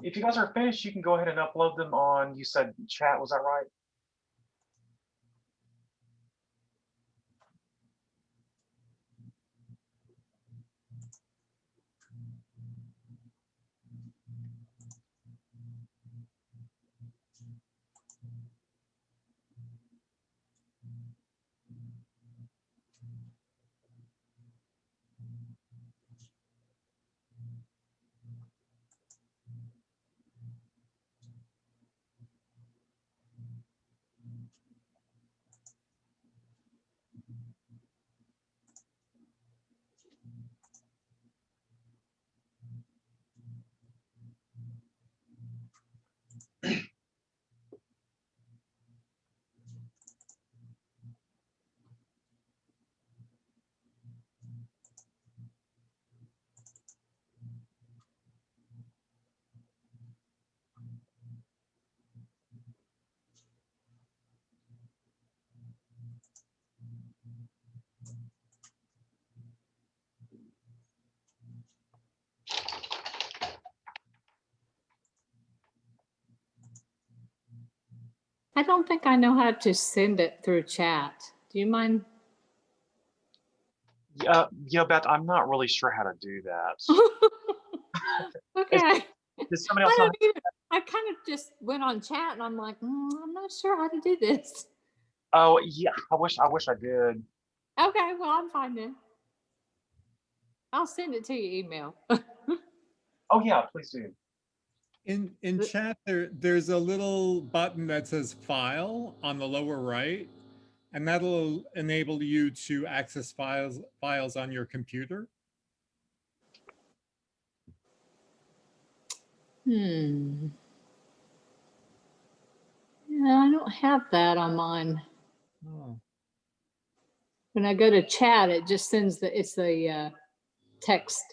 If you guys are finished, you can go ahead and upload them on, you said chat, was that right? I don't think I know how to send it through chat. Do you mind? Beth, I'm not really sure how to do that. Okay. Does somebody else know? I kind of just went on chat and I'm like, I'm not sure how to do this. Oh yeah, I wish I did. Okay, well, I'm fine then. I'll send it to your email. Oh yeah, please do. In chat, there's a little button that says File on the lower right, and that'll enable you to access files on your computer. Yeah, I don't have that on mine. Oh. When I go to chat, it just sends it's the text.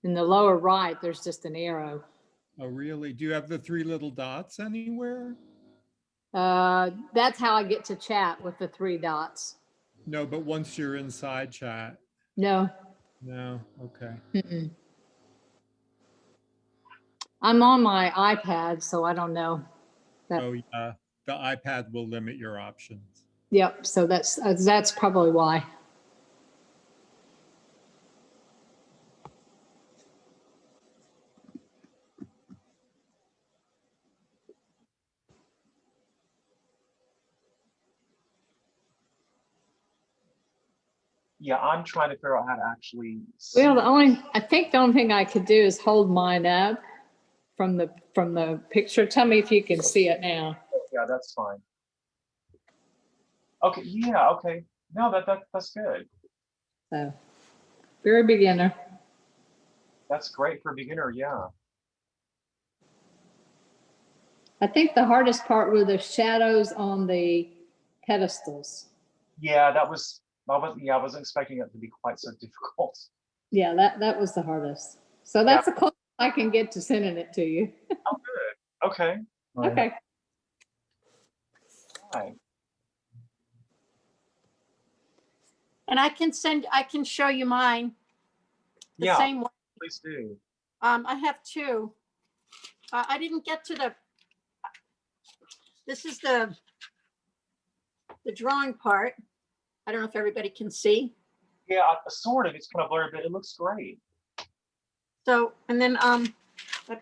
In the lower right, there's just an arrow. Oh, really? Do you have the 3 little dots anywhere? That's how I get to chat, with the 3 dots. No, but once you're inside chat. No. No, okay. Mm-mm. I'm on my iPad, so I don't know. Oh yeah, the iPad will limit your options. Yep, so that's probably why. Yeah, I'm trying to figure out how to actually Well, see. I think the only thing I could do is hold mine up from the picture. Tell me if you can see it now. Yeah, that's fine. Okay, yeah, okay. No, that's good. So, very beginner. That's great for a beginner, yeah. I think the hardest part were the shadows on the pedestals. Yeah, I wasn't expecting it to be quite so difficult. Yeah, that was the hardest. So Yeah. that's the closest I can get to sending it to you. Oh, good. Okay. Oh, yeah. Okay. Right. And I can show you mine. The Yeah, same one. please do. I have two. I didn't get to this is the drawing part. I don't know if everybody can see. Yeah, sort of. It's kind of blurry, but it looks great. So, and then I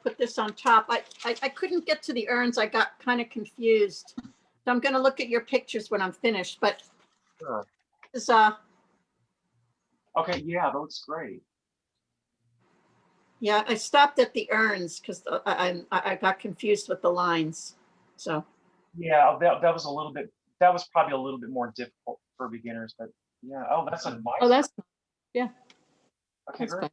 put this on top. I couldn't get to the urns. I got kind of confused. So I'm going to look at your pictures when I'm finished, but Sure. this, Okay, yeah, that looks great. yeah, I stopped at the urns because I got confused with the lines. So, Yeah, that was a little bit, that was probably a little bit more difficult for beginners, but yeah. Oh, that's a nice. Oh, that's, yeah. Okay, That's very. fine.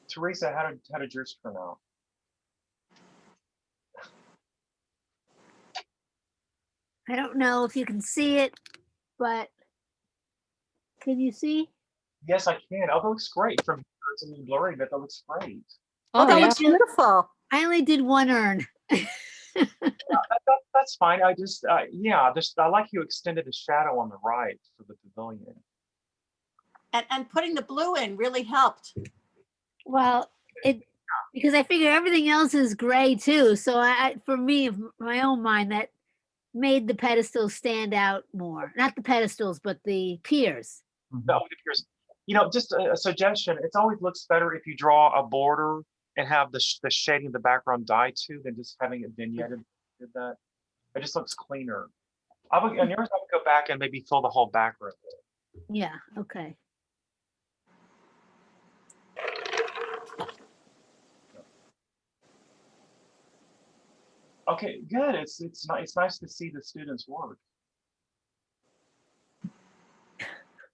Teresa, how did yours turn out? I don't know if you can see it, but can you see? Yes, I can. Oh, that looks great from here. It's a little blurry, but that looks great. oh, that yeah. looks beautiful. I only did one urn. That's fine. I just, yeah, I like you extended the shadow on the right for the pavilion. And putting the blue in really helped. Well, because I figure everything else is gray too. So for me, my own mind, that made the pedestals stand out more. Not the pedestals, but the piers. No, it appears, just a suggestion. It always looks better if you draw a border and have the shading of the background die too than just having it vignetted. Did that? It just looks cleaner. And yours, I would go back and maybe fill the whole background. Yeah. Okay. Okay, good. It's nice to see the students work.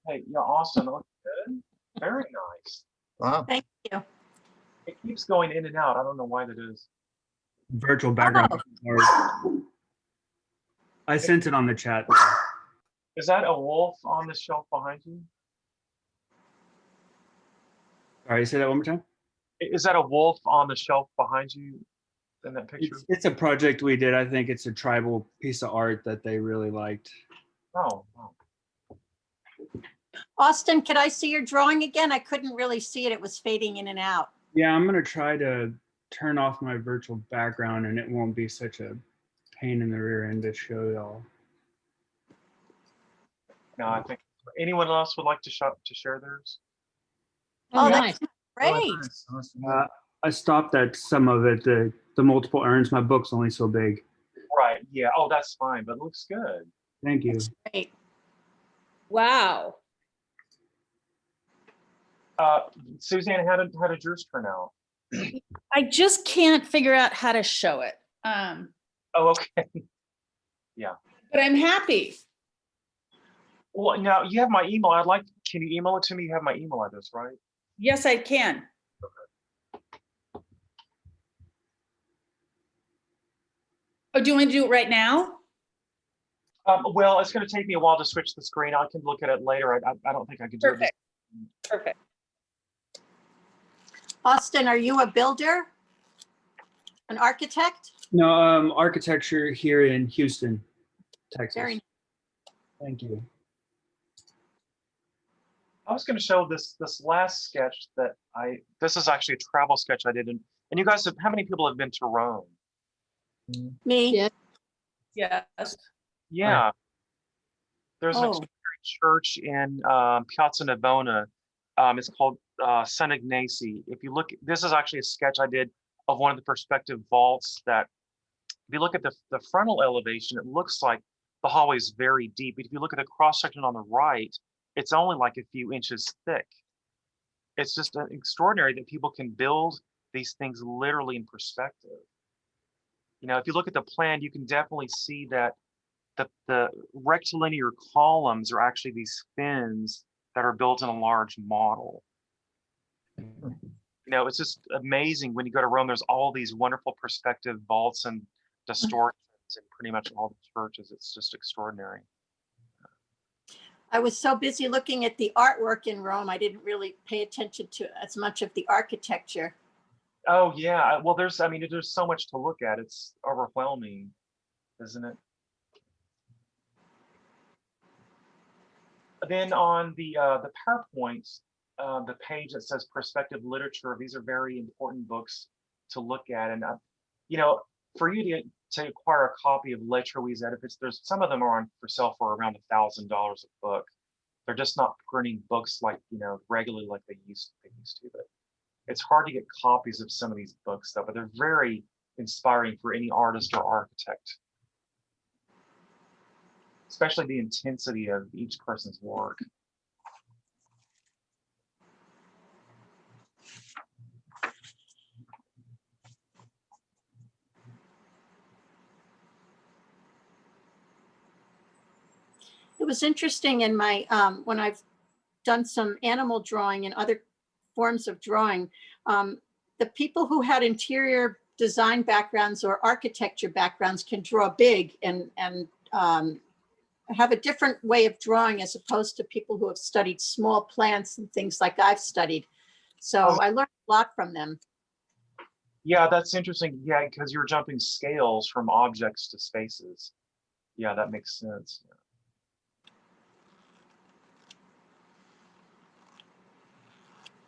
Hey, yeah, awesome. That looks good. Very nice. Wow. Thank you. It keeps going in and out. I don't know why that is. Virtual background. Oh. I sent it on the chat. Is that a wolf on the shelf behind you? Sorry, say that one more time. Is that a wolf on the shelf behind you in that picture? It's a project we did. I think it's a tribal piece of art that they really liked. Oh. Austin, could I see your drawing again? I couldn't really see it. It was fading in and out. Yeah, I'm gonna try to turn off my virtual background and it won't be such a pain in the rear end to show y'all. No, I think anyone else would like to share theirs? Oh, nice. that's great. Awesome. I stopped at some of it, the multiple urns. My book's only so big. Right. Yeah. Oh, that's fine, but it looks good. Thank you. That's great. Wow. Suzanne, how did yours turn out? I just can't figure out how to show it. Oh, okay. Yeah. But I'm happy. Well, now you have my email. Can you email it to me? You have my email address, right? Yes, I can. Oh, do you want me to do it right now? Well, it's going to take me a while to switch the screen. I can look at it later. I don't think I can do it. Perfect. Austin, are you a builder? An architect? No, architecture here in Houston, Texas. Very Thank you. I was going to show this last sketch that this is actually a travel sketch I did. And you guys, how many people have been to Rome? me. Yeah. Yes. Yeah. There's an Oh. extraordinary church in Piazza Navona. It's called San Ignace. If you look, this is actually a sketch I did of one of the perspective vaults that, if you look at the frontal elevation, it looks like the hallway is very deep. But if you look at the cross section on the right, it's only like a few inches thick. It's just extraordinary that people can build these things literally in perspective. You know, if you look at the plan, you can definitely see that the rectilinear columns are actually these fins that are built in a large model. You know, it's just amazing when you go to Rome, there's all these wonderful perspective vaults and distortions in pretty much all the churches. It's just extraordinary. I was so busy looking at the artwork in Rome, I didn't really pay attention to as much of the architecture. Oh yeah, well there's so much to look at. It's overwhelming, isn't it? Then on the PowerPoint, the page that says perspective literature, these are very important books to look at. And you know, for you to acquire a copy of Lettres Edifices, there's some of them are on for sale for around $1,000 a book. They're just not printing books like, you know, regularly like they used to. But it's hard to get copies of some of these books though, but they're very inspiring for any artist or architect, especially the intensity of each person's work. It was interesting in my, when I've done some animal drawing and other forms of drawing, the people who had interior design backgrounds or architecture backgrounds can draw big and have a different way of drawing as opposed to people who have studied small plants and things like I've studied. So I learned a lot from them. Yeah, that's interesting. Yeah, because you're jumping scales from objects to spaces. Yeah, that makes sense.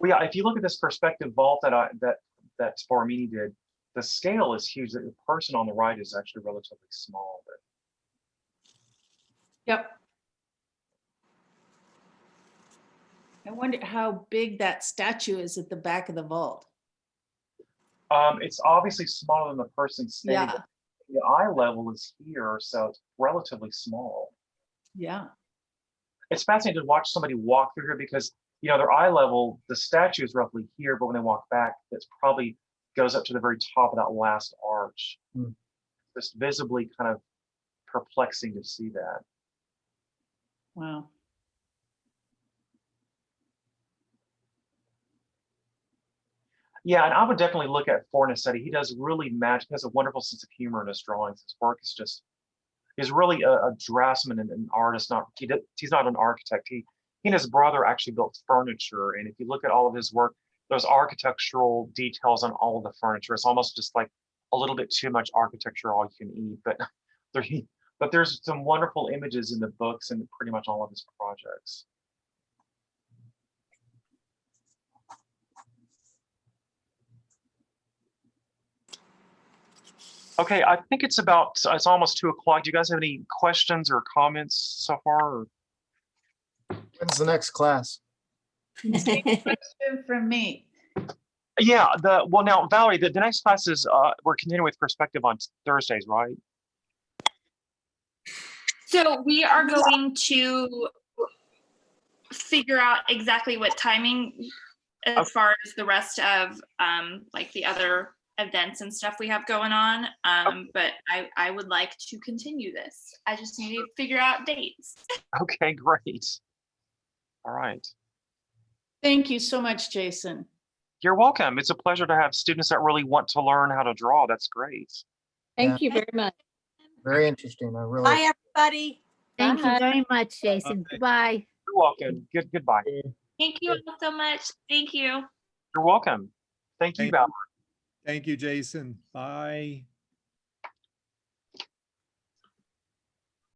Well, yeah, if you look at this perspective vault that Sporamini did, the scale is huge. The person on the right is actually relatively small. But Yep. I wonder how big that statue is at the back of the vault. it's obviously smaller than the person standing. Yeah. The eye level is here, so it's relatively small. Yeah. It's fascinating to watch somebody walk through here because, you know, their eye level, the statue is roughly here, but when they walk back, it's probably goes up to the very top of that last arch. Just visibly kind of perplexing to see that. Wow. Yeah, and I would definitely look at Fornacetti. He does really magic. He has a wonderful sense of humor in his drawings. His work is just, he's really a draftsman and an artist. He's not an architect. He and his brother actually built furniture. And if you look at all of his work, there's architectural details on all of the furniture. It's almost just like a little bit too much architecture, all you can eat. But there's some wonderful images in the books and pretty much all of his projects. Okay, I think it's almost 2 o'clock. Do you guys have any questions or comments so far? Or? When's the next class? Question from me. Yeah, well now, Valerie, the next class is we're continuing with perspective on Thursdays, right? So we are going to figure out exactly what timing as far as the rest of like the other events and stuff we have going on. But I would like to continue this. I just need to figure out dates. Okay, great. All right. Thank you so much, Jason. You're welcome. It's a pleasure to have students that really want to learn how to draw. That's great. Thank you very much. Very interesting. I really. Bye, everybody. Thank Bye. you very much, Jason. Goodbye. You're welcome. Goodbye. Thank you all so much. Thank you. You're welcome. Thank you, Thank Valerie. Thank you, Jason. Bye.